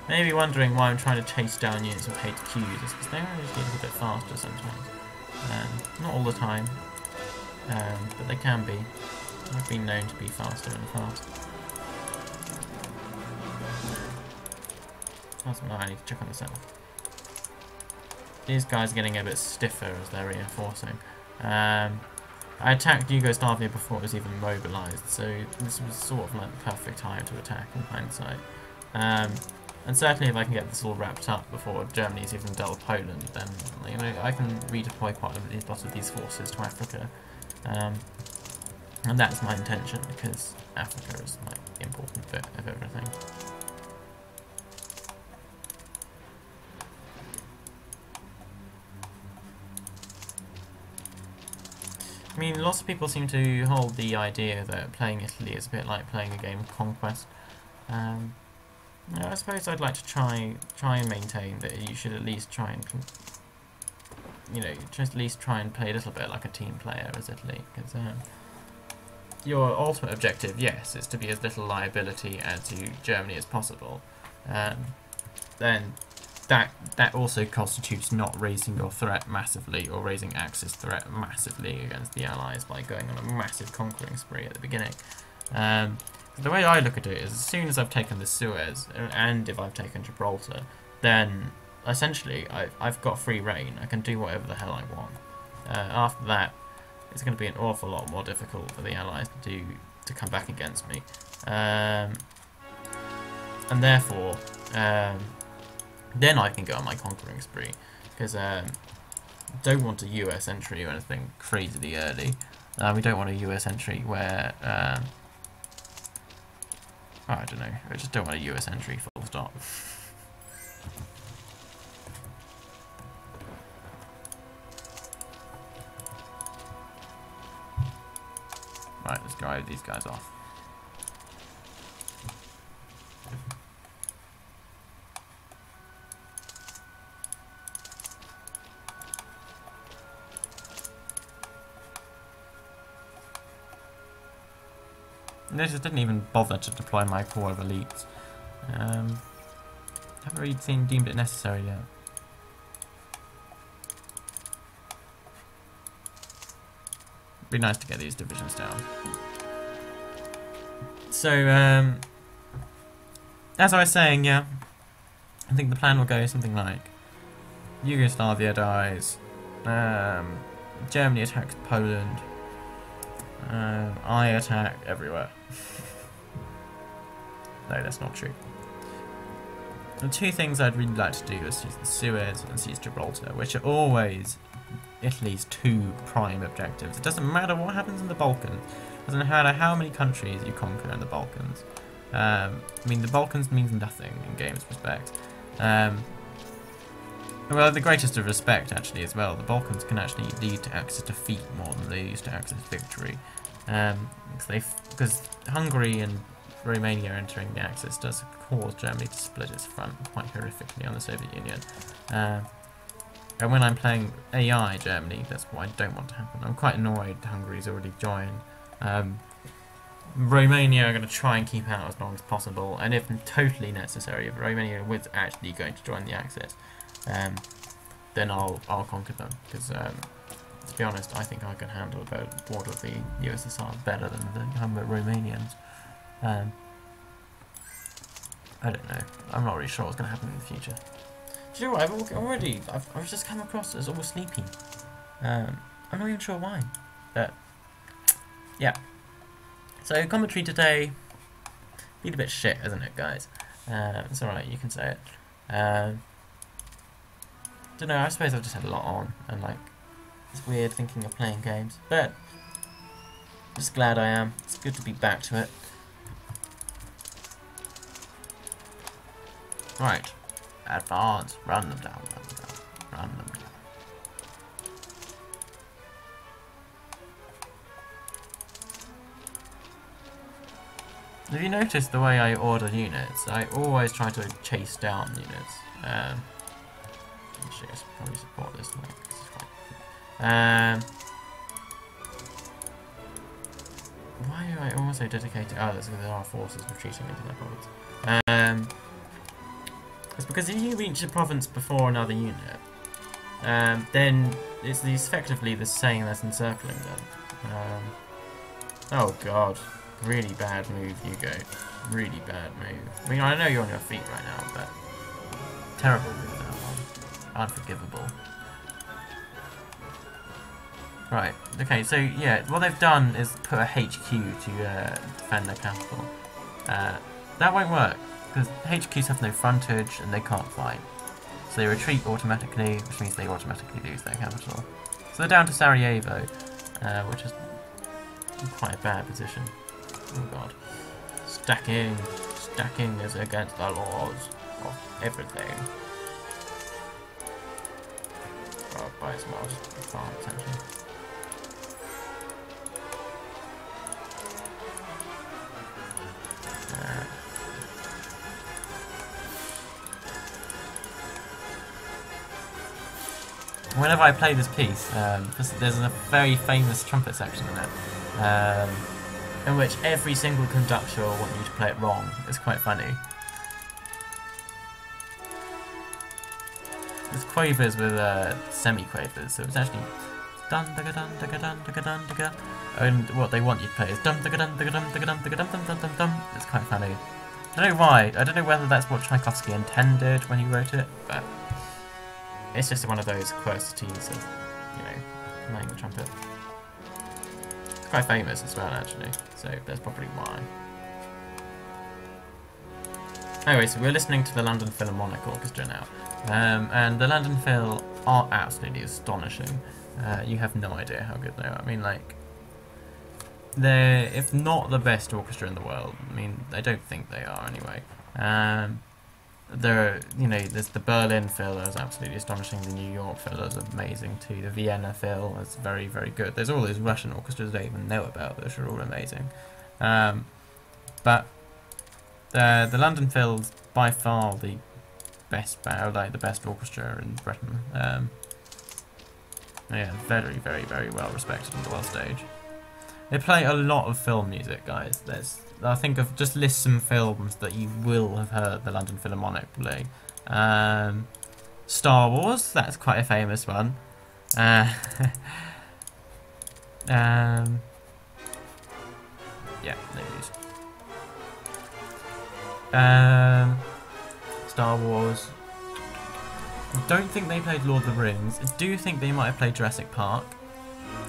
Maybe wondering why I'm trying to chase down units with HQs, is because they are usually a little bit faster sometimes. Not all the time, but they can be. I've been known to be faster in the past. I need to check on the center. These guys are getting a bit stiffer as they're reinforcing. I attacked Yugoslavia before it was even mobilised, so this was sort of like the perfect time to attack in hindsight. And certainly if I can get this all wrapped up before Germany's even dealt with Poland, then you know I can redeploy quite a lot of these forces to Africa. And that's my intention, because Africa is like the important bit of everything. I mean, lots of people seem to hold the idea that playing Italy is a bit like playing a game of conquest. I suppose I'd like to try and maintain that you should at least try and, you know, just at least try and play a little bit like a team player as Italy, because your ultimate objective, yes, is to be as little liability to Germany as possible. Then that also constitutes not raising your threat massively, or raising Axis threat massively against the Allies by going on a massive conquering spree at the beginning. The way I look at it is, as soon as I've taken the Suez, and if I've taken Gibraltar, then essentially I've got free reign. I can do whatever the hell I want. After that, it's going to be an awful lot more difficult for the Allies to come back against me. And therefore, then I can go on my conquering spree, because don't want a US entry or anything crazily early. We don't want a US entry where I don't know, I just don't want a US entry, full stop. just drive these guys off. Notice I didn't even bother to deploy my corps of elites. Haven't really deemed it necessary yet. Be nice to get these divisions down. So, as I was saying, yeah, I think the plan will go something like Yugoslavia dies, Germany attacks Poland, I attack everywhere. No, that's not true. The two things I'd really like to do is seize the Suez and seize Gibraltar, which are always Italy's two prime objectives. It doesn't matter what happens in the Balkans. It doesn't matter how many countries you conquer in the Balkans. I mean, the Balkans means nothing in games respect. Well, the greatest of respect, actually, as well. The Balkans can actually lead to Axis defeat more than they used to Axis victory. Because Hungary and Romania entering the Axis does cause Germany to split its front quite horrifically on the Soviet Union. And when I'm playing AI Germany, that's what I don't want to happen. I'm quite annoyed Hungary's already joined. Romania are going to try and keep out as long as possible, and if totally necessary, if Romania was actually going to join the Axis, then I'll conquer them, because to be honest, I think I can handle the border of the USSR better than the Romanians. I don't know. I'm not really sure what's going to happen in the future. Do you know what? I've just come across as all sleepy. I'm not even sure why. But yeah. So commentary today, been a bit shit, isn't it, guys? It's alright, you can say it. Don't know. I suppose I've just had a lot on, and like it's weird thinking of playing games, but I'm just glad I am. It's good to be back to it. Right. Advance. Run them down. Run them down. Run them down. Have you noticed the way I order units? I always try to chase down units. Actually, I should probably support this link. This is fine. Why do I also dedicate to others? Because there are forces retreating into their province. It's because if you reach a province before another unit, then it's effectively the same as encircling them. Oh god. Really bad move, Hugo. Really bad move. I mean, I know you're on your feet right now, but terrible move, that one. Unforgivable. Right, okay, so yeah, what they've done is put a HQ to defend their capital. That won't work, because HQs have no frontage and they can't fight. So they retreat automatically, which means they automatically lose their capital. So they're down to Sarajevo, which is quite a bad position. Oh god. Stacking. Stacking is against the laws of everything. Oh, by as well, far attention. Whenever I play this piece, there's a very famous trumpet section in it. In which every single conductor will want you to play it wrong. It's quite funny. It's quavers with semi-quavers, so it's actually dun dun dun dun dun dun dun dun, and what they want you to play is dum dun dun dun dun dun dun dun dun dun dun. It's quite funny. I don't know why. I don't know whether that's what Tchaikovsky intended when he wrote it, but it's just one of those quirsities of, you know, playing the trumpet. Quite famous as well, actually, so that's probably why. Anyway, so we're listening to the London Philharmonic Orchestra now, and the London Phil are absolutely astonishing. You have no idea how good they are. I mean, like, they're, if not the best orchestra in the world, I mean, I don't think they are anyway. there's the Berlin Phil is absolutely astonishing. The New York Phil is amazing too. The Vienna Phil is very, very good. There's all those Russian orchestras I don't even know about, which are all amazing. But the London Phil is by far the best the best orchestra in Britain. Yeah, very, very, very well respected on the world stage. They play a lot of film music, guys. I think of just list some films that you will have heard the London Philharmonic play. Star Wars, that's quite a famous one. Yeah, no use. Star Wars. I don't think they played Lord of the Rings. I do think they might have played Jurassic Park.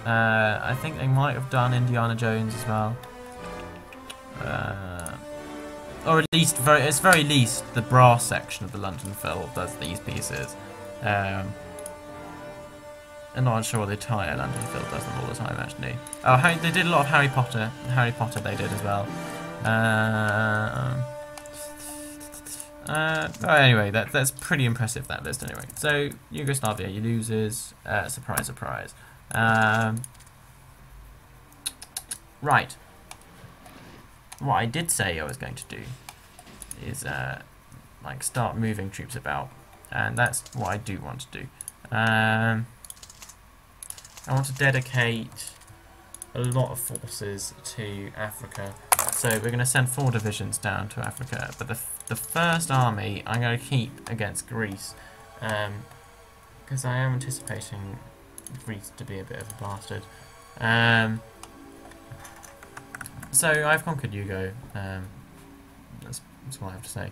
I think they might have done Indiana Jones as well. Or at least, it's very least, the brass section of the London Phil does these pieces. I'm not sure the entire London Phil does them all the time, actually. Oh, they did a lot of Harry Potter. Harry Potter they did as well. Anyway, that's pretty impressive, that list, anyway. So, Yugoslavia, you losers. Surprise, surprise. Right. What I did say I was going to do is like start moving troops about, and that's what I do want to do. I want to dedicate a lot of forces to Africa, so we're going to send 4 divisions down to Africa, but the first army I'm going to keep against Greece, because I am anticipating Greece to be a bit of a bastard. So I've conquered Yugo. That's what I have to say.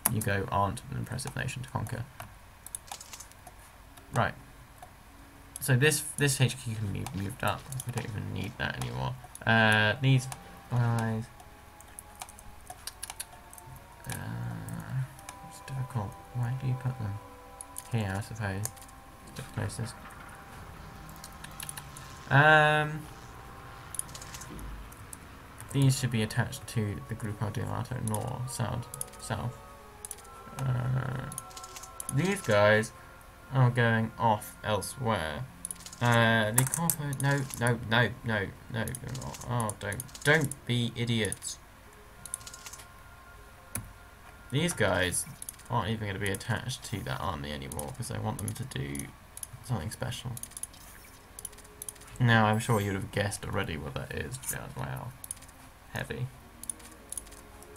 Yugo aren't an impressive nation to conquer. Right. So this HQ can be moved up. We don't even need that anymore. These guys. It's difficult. Where do you put them? Here, I suppose. It's the closest. These should be attached to the Gruppo d'Amato North, South. These guys are going off elsewhere. The Corpo, no, you're not. Oh, don't be idiots. These guys aren't even going to be attached to that army anymore because I want them to do something special. Now, I'm sure you'd have guessed already what that is. Yeah, wow. Heavy.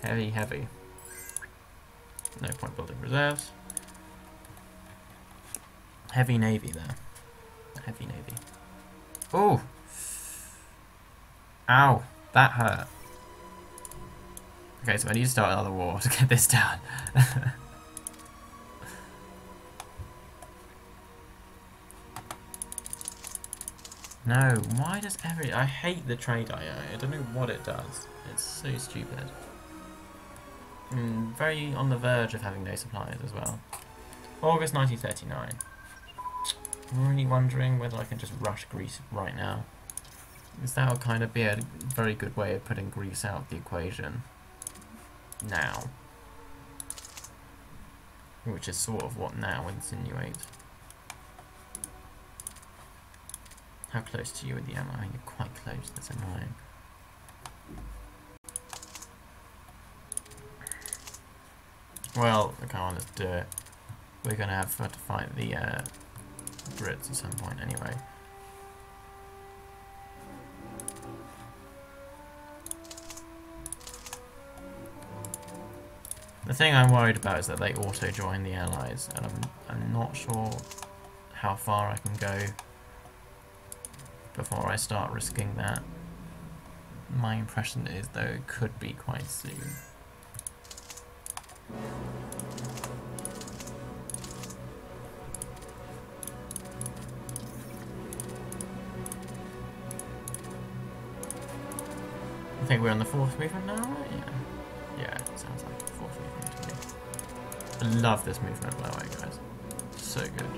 Heavy, heavy. No point building reserves. Heavy navy there. Heavy navy. Oh! Ow! That hurt. Okay, so I need to start another war to get this down. No, why does I hate the trade IO. I don't know what it does. It's so stupid. Very on the verge of having no suppliers as well. August 1939. I'm really wondering whether I can just rush Greece right now. Because that would kind of be a very good way of putting Greece out of the equation. Now. Which is sort of what now insinuates. How close to you with the ammo? You're quite close, that's annoying. Well, come on, let's do it. We're going to have to fight the Brits at some point anyway. The thing I'm worried about is that they auto-join the Allies, and I'm not sure how far I can go before I start risking that. My impression is, though, it could be quite soon. I think we're on the 4th movement now, right? Yeah, it sounds like the 4th movement to me. I love this movement, by the way, guys. So good.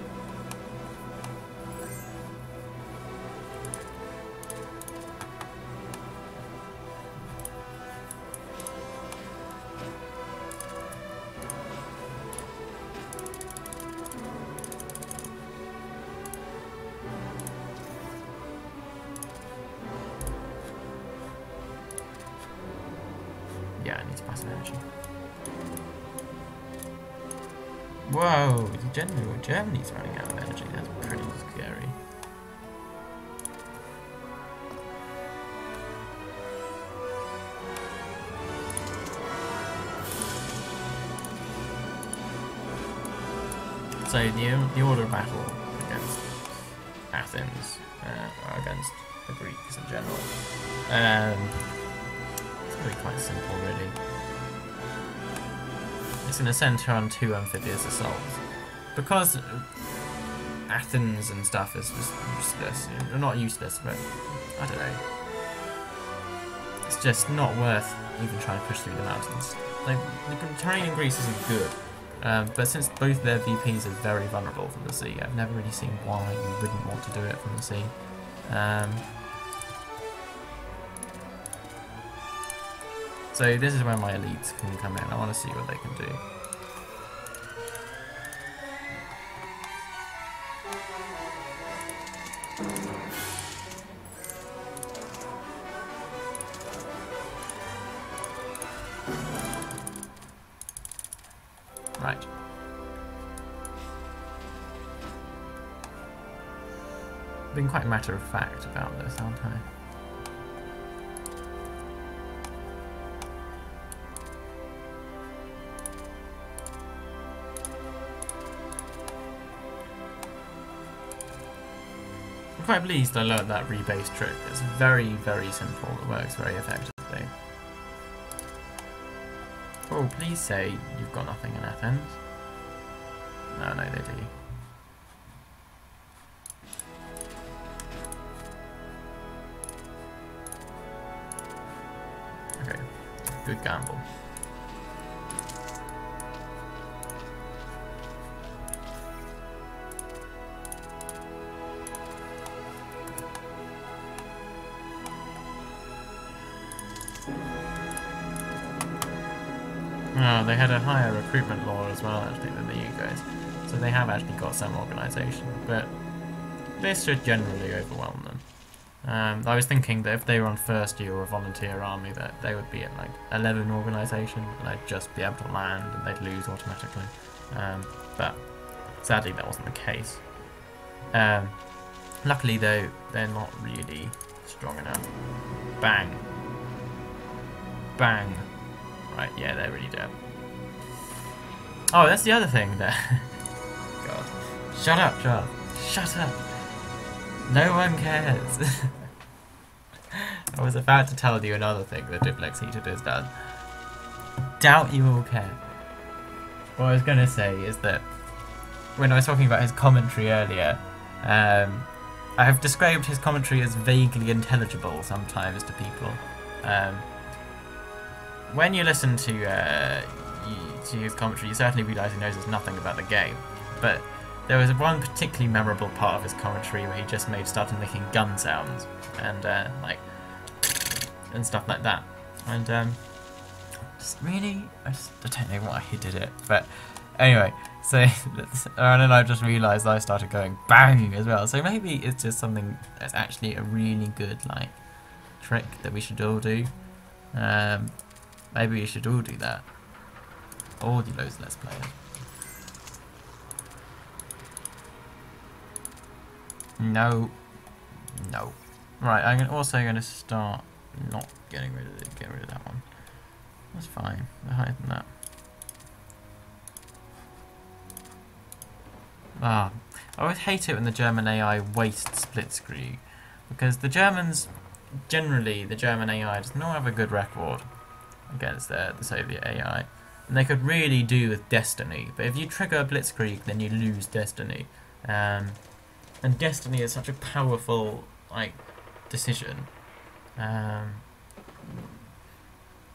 It's passive energy. Whoa! Germany's running out of energy. That's pretty scary. So the order of battle against Athens, or against the Greeks in general, it's really quite simple, really. It's going to centre on 2 amphibious assaults. Because Athens and stuff is just useless, not useless, but I don't know. It's just not worth even trying to push through the mountains. Like, the terrain in Greece isn't good. But since both their VPs are very vulnerable from the sea, I've never really seen why you wouldn't want to do it from the sea. So this is where my elites can come in. I want to see what they can do. Right. Been quite matter of fact about this, haven't I? I'm quite pleased I learned that rebase trick. It's very, very simple. It works very effectively. Oh, please say you've got nothing in Athens. No, no, they do. Okay, good gamble. Oh, they had a higher recruitment law as well, actually, than the Yugos. So they have actually got some organisation, but this should generally overwhelm them. I was thinking that if they were on first year or a volunteer army, that they would be at like 11 organisation, and they'd just be able to land and they'd lose automatically. But sadly, that wasn't the case. Luckily, though, they're not really strong enough. Bang. Bang. Right, yeah, they're really dead. Oh, that's the other thing there. God. Shut up, Charles. Shut up. No one cares. I was about to tell you another thing that diplexheated has done. Doubt you all care. What I was going to say is that when I was talking about his commentary earlier, I have described his commentary as vaguely intelligible sometimes to people. When you listen to his commentary, you certainly realise he knows nothing about the game. But there was one particularly memorable part of his commentary where he just started making gun sounds and and stuff like that. And just really, I don't know why he did it, but anyway. So and then I just realised I started going bang as well. So maybe it's just something that's actually a really good trick that we should all do. Maybe we should all do that. All the loads Let's Players. No. No. Right, I'm also going to start not getting rid of it. Get rid of that one. That's fine. We're higher than that. I always hate it when the German AI wastes Splitscrew, because the Germans, generally, the German AI does not have a good record against the Soviet AI, and they could really do with Destiny, but if you trigger Blitzkrieg, then you lose Destiny, and Destiny is such a powerful decision, and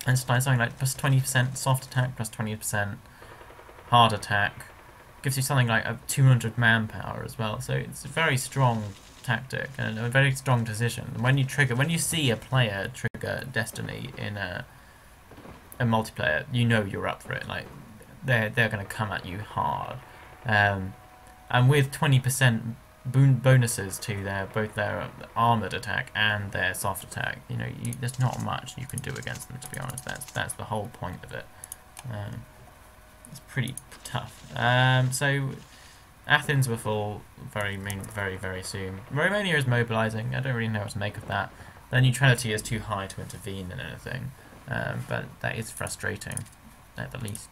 it's like something like plus 20% soft attack, plus 20% hard attack, gives you something like 200 manpower as well, so it's a very strong tactic and a very strong decision. And when you see a player trigger Destiny in a multiplayer, you know you're up for it. They're going to come at you hard, and with 20% bonuses to both their armored attack and their soft attack. You know, there's not much you can do against them, to be honest. That's the whole point of it. It's pretty tough. So Athens will fall very soon. Romania is mobilising. I don't really know what to make of that. Their neutrality is too high to intervene in anything, but that is frustrating, at the least.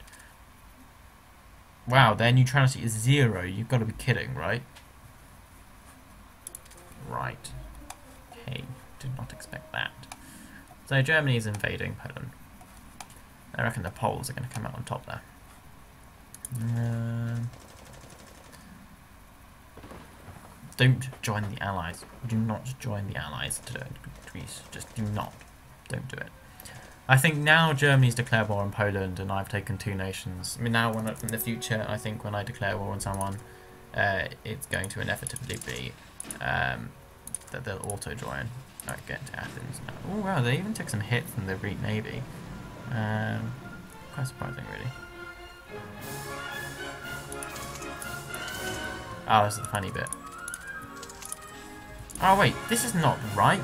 Wow, their neutrality is 0. You've got to be kidding, right? Right. Okay, did not expect that. So Germany is invading Poland. I reckon the Poles are going to come out on top there. Don't join the Allies. Do not join the Allies to Greece. Just do not. Don't do it. I think now Germany's declared war on Poland and I've taken 2 nations. I mean, now in the future, I think when I declare war on someone, it's going to inevitably be that they'll auto-join. Alright, get to Athens now. Oh wow, they even took some hits from the Greek Navy. Quite surprising, really. Oh, this is the funny bit. Oh wait, this is not right.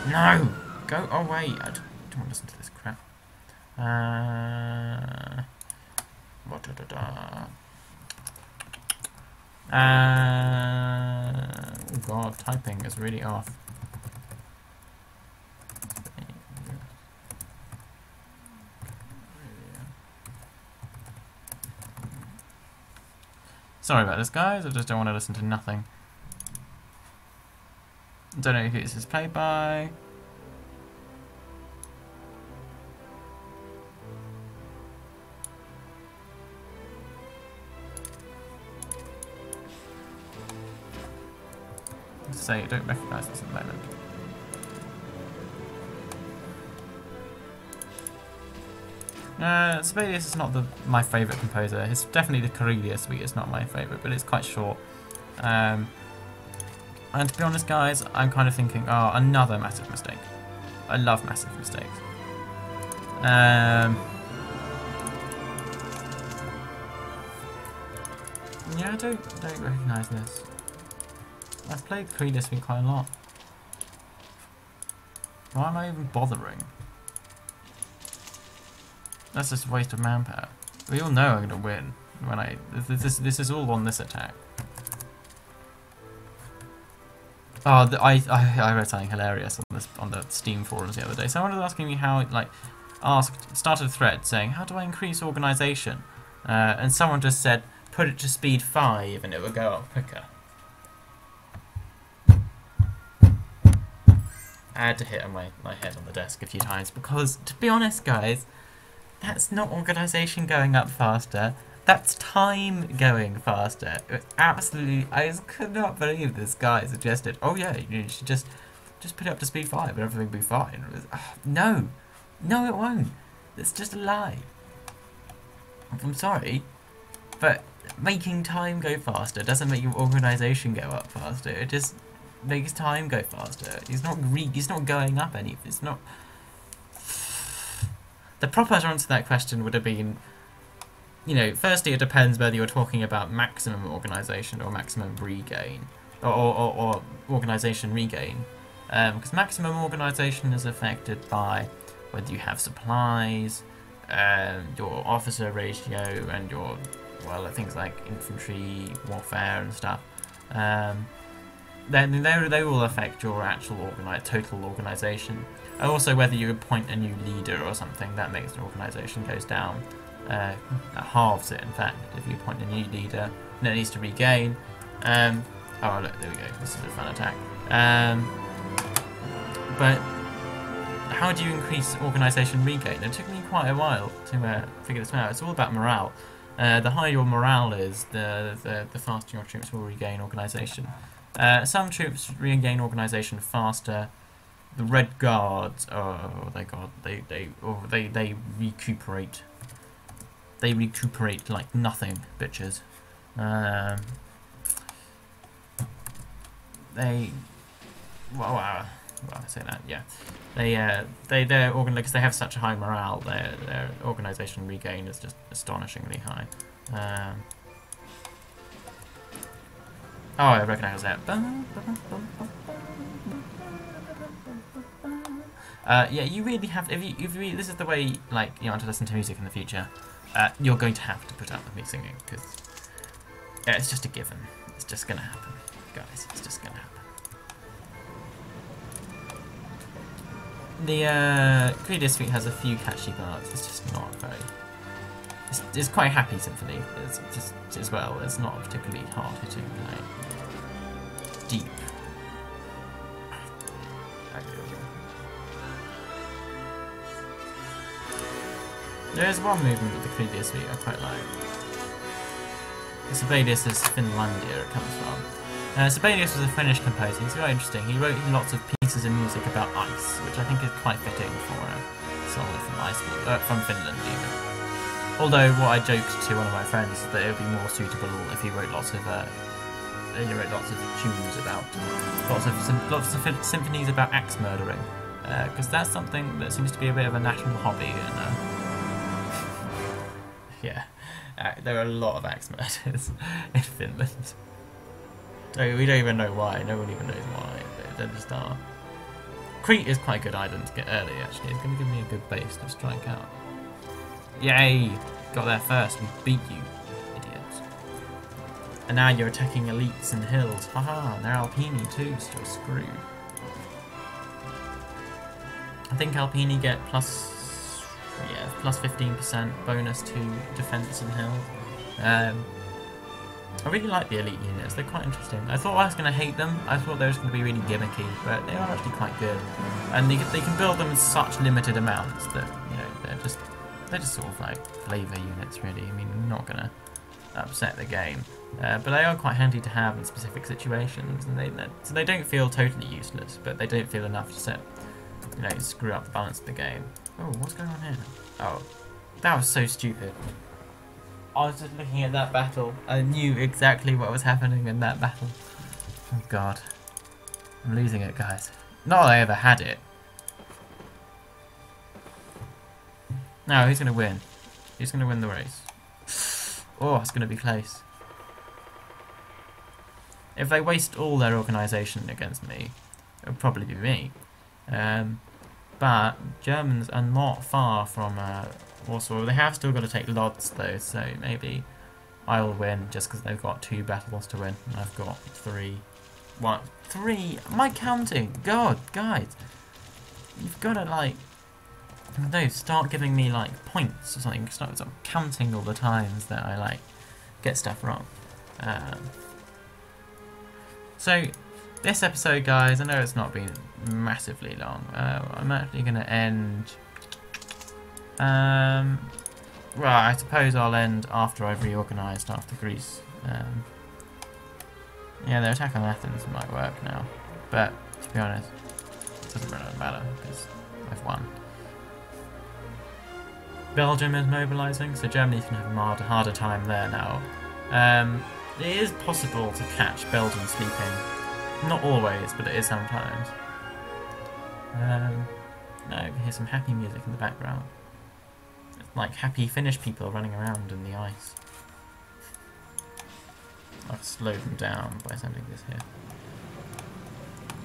No! Go away! I don't want to listen to this crap. Oh god, typing is really off. Sorry about this, guys. I just don't want to listen to nothing. Don't know who this is played by. Say I don't recognise this at the moment. Sibelius is not my favourite composer. It's definitely the Karelia suite is not my favourite, but it's quite short. And to be honest, guys, I'm kind of thinking, oh, another massive mistake. I love massive mistakes. Yeah, I don't recognise this. I've played the Karelia suite quite a lot. Why am I even bothering? That's just a waste of manpower. We all know I'm going to win when this is all on this attack. Oh, I read something hilarious on the Steam forums the other day. Someone was asking me how, started a thread saying, how do I increase organisation? And someone just said, put it to speed 5 and it will go up quicker. I had to hit my head on the desk a few times because, to be honest, guys, that's not organisation going up faster. That's time going faster. It was absolutely... I just could not believe this guy suggested, oh yeah, you should just put it up to speed 5 and everything will be fine. It was, no. No, it won't. It's just a lie. I'm sorry, but making time go faster doesn't make your organisation go up faster. It just makes time go faster. It's not going up any. It's not... The proper answer to that question would have been, you know, firstly it depends whether you're talking about maximum organisation or maximum regain, or organisation regain, because maximum organisation is affected by whether you have supplies, your officer ratio, and your, well, things like infantry warfare and stuff. Then they will affect your actual total organisation. Also, whether you appoint a new leader or something, that makes an organisation goes down. That halves it, in fact, if you appoint a new leader. And it needs to regain. Oh, look, there we go. This is a fun attack. But how do you increase organisation regain? It took me quite a while to figure this out. It's all about morale. The higher your morale is, the faster your troops will regain organisation. Some troops regain organisation faster. The Red Guards, oh my god, they recuperate. They recuperate like nothing, bitches. Well, I say that, yeah. They're because they have such a high morale. Their organisation regain is just astonishingly high. Oh, I recognise that. Yeah, you really have. If you this is the way, like, you want to listen to music in the future, you're going to have to put up with me singing, because it's just a given. It's just gonna happen, guys. It's just gonna happen. The Karelia Suite has a few catchy parts. It's just not very. It's quite a happy symphony. It's just as well. It's not particularly hard hitting, like deep. There is one movement with the Karelia Suite I quite like. Sibelius is Finlandia it comes from. Sibelius was a Finnish composer. He's very interesting. He wrote lots of pieces of music about ice, which I think is quite fitting for a song from Finland even. Although what I joked to one of my friends is that it would be more suitable if he wrote lots of tunes about lots of symphonies about axe murdering, because that's something that seems to be a bit of a national hobby. And yeah, there are a lot of axe murders in Finland. We don't even know why. No one even knows why. They just are. Crete is quite a good island to get early. Actually, it's going to give me a good base to strike out. Yay! Got there first. We beat you, idiots. And now you're attacking elites in the hills. Haha, they're Alpini too, so you're screwed. I think Alpini get plus 15% bonus to defense in hills. I really like the elite units. They're quite interesting. I thought I was going to hate them. I thought they were going to be really gimmicky, but they are actually quite good. And they can build them in such limited amounts that, you know, they're just sort of like flavour units, really. I mean, not going to upset the game, but they are quite handy to have in specific situations. And so they don't feel totally useless, but they don't feel enough to screw up the balance of the game. Oh, what's going on here? Oh, that was so stupid. I was just looking at that battle. I knew exactly what was happening in that battle. Oh god. I'm losing it, guys. Not that I ever had it. Now, who's going to win? Who's going to win the race? Oh, it's going to be close. If they waste all their organisation against me, it'll probably be me. But Germans are not far from Warsaw. They have still got to take Lodz though, so maybe I'll win just because they've got 2 battles to win and I've got 3. 3? Am I counting? God, guys, you've got to start giving me points or something. Start counting all the times that I get stuff wrong. So this episode, guys, I know it's not been massively long. I'm actually going to end. Well, I suppose I'll end after I've reorganised after Greece. Yeah, the attack on Athens might work now, but to be honest, it doesn't really matter because I've won. Belgium is mobilising, so Germany's going to have a harder time there now. It is possible to catch Belgium sleeping. Not always, but it is sometimes. No, you can hear some happy music in the background. It's like happy Finnish people running around in the ice. I've slowed them down by sending this here.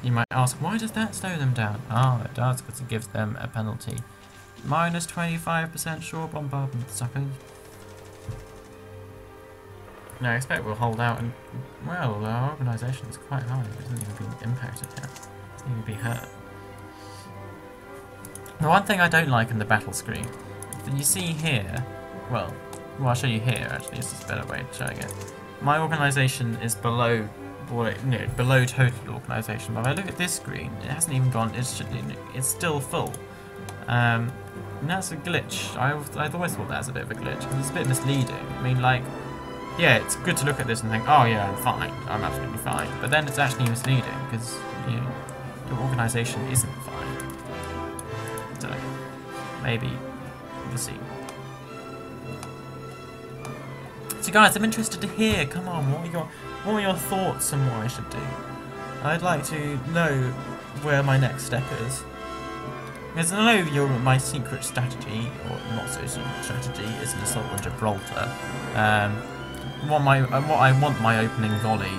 You might ask, why does that slow them down? Oh, it does, because it gives them a penalty. Minus 25% shore bombardment, suckers. No, I expect we'll hold out, and, well, our organisation is quite high. It hasn't even been impacted yet. It hasn't even been hurt. The one thing I don't like in the battle screen, that you see here, well, I'll show you here, actually, this is a better way of showing it. My organisation is below, below total organisation, but if I look at this screen, it hasn't even gone, it's still full. And that's a glitch. I've always thought that's a bit of a glitch, because it's a bit misleading. I mean, yeah, it's good to look at this and think, oh yeah, I'm fine, I'm absolutely fine. But then it's actually misleading, because, your organisation isn't fine. So, maybe, we'll see. So guys, I'm interested to hear, come on, what are your thoughts on what I should do? I'd like to know where my next step is. Because I know my secret strategy, or not so secret strategy, is an assault on Gibraltar. What I want my opening volley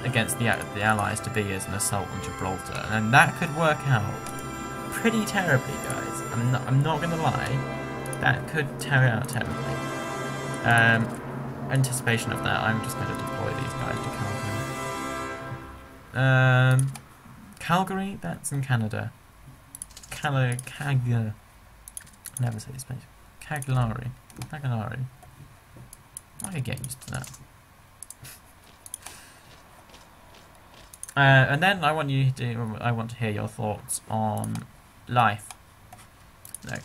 against the Allies to be as an assault on Gibraltar, and that could work out pretty terribly, guys. I'm not gonna lie, that could turn out terribly. Anticipation of that, I'm just going to deploy these guys to Calgary. Calgary? That's in Canada. Never say this place. Cagliari. I could get used to that. And then I want to hear your thoughts on life. No.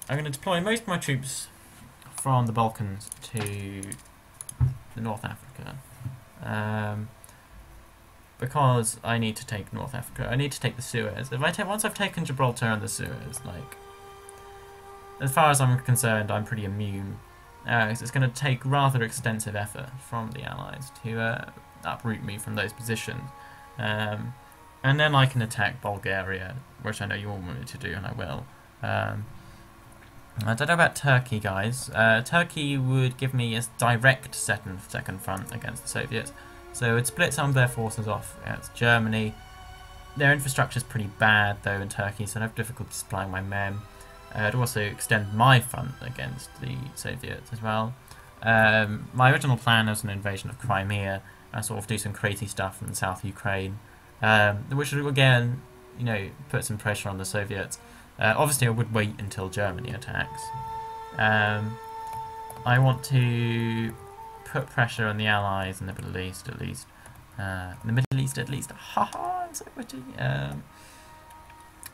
I'm going to deploy most of my troops from the Balkans to the North Africa, because I need to take North Africa. I need to take the Suez. Once I've taken Gibraltar and the Suez, like, as far as I'm concerned, I'm pretty immune. It's going to take rather extensive effort from the Allies to uproot me from those positions, and then I can attack Bulgaria, which I know you all want me to do, and I will. I don't know about Turkey, guys. Turkey would give me a direct second front against the Soviets, so it would split some of their forces off against Germany. Their infrastructure is pretty bad, though, in Turkey, so I have difficulty supplying my men. I'd also extend my front against the Soviets as well. My original plan was an invasion of Crimea, and sort of do some crazy stuff in South Ukraine, which would, again, you know, put some pressure on the Soviets. Obviously, I would wait until Germany attacks. I want to put pressure on the Allies in the Middle East, at least. Haha, I'm so witty.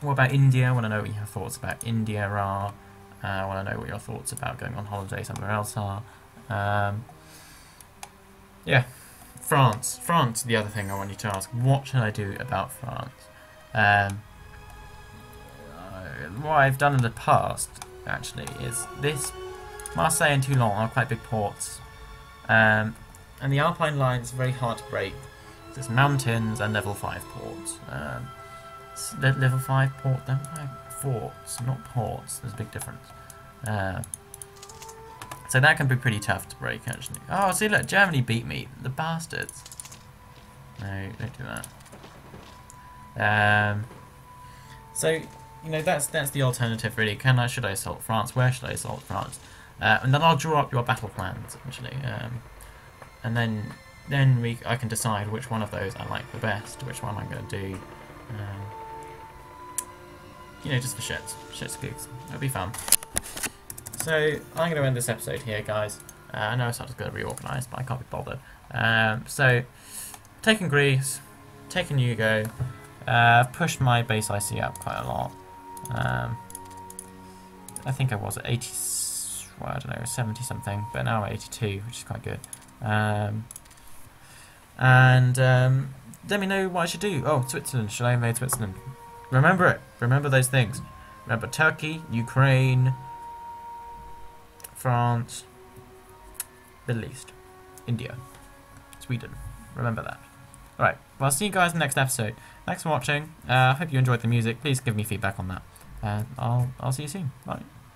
What about India? I want to know what your thoughts about India are. I want to know what your thoughts about going on holiday somewhere else are. Yeah. France, the other thing I want you to ask. What should I do about France? What I've done in the past, actually, is this. Marseille and Toulon are quite big ports, and the Alpine line is very hard to break. There's mountains and level 5 ports. Level 5 port, level 5 forts, not ports. There's a big difference. So that can be pretty tough to break, actually. Oh, see, look, Germany beat me, the bastards. No, don't do that. So, you know, that's the alternative, really. Should I assault France? Where should I assault France? And then I'll draw up your battle plans, actually. And then I can decide which one of those I like the best, which one I'm going to do. You know, just for shits and gigs. It'll be fun. So, I'm going to end this episode here, guys. I know I started to get reorganised, but I can't be bothered. So, taking Greece, taking Yugo, pushed my base IC up quite a lot. I think I was at 80, well, I don't know, 70 something, but now I'm at 82, which is quite good. Let me know what I should do. Oh, Switzerland. Should I invade Switzerland? Remember it. Remember those things. Remember Turkey, Ukraine, France, Middle East, India, Sweden. Remember that. Alright, well, I'll see you guys in the next episode. Thanks for watching. I hope you enjoyed the music. Please give me feedback on that. I'll see you soon. Bye.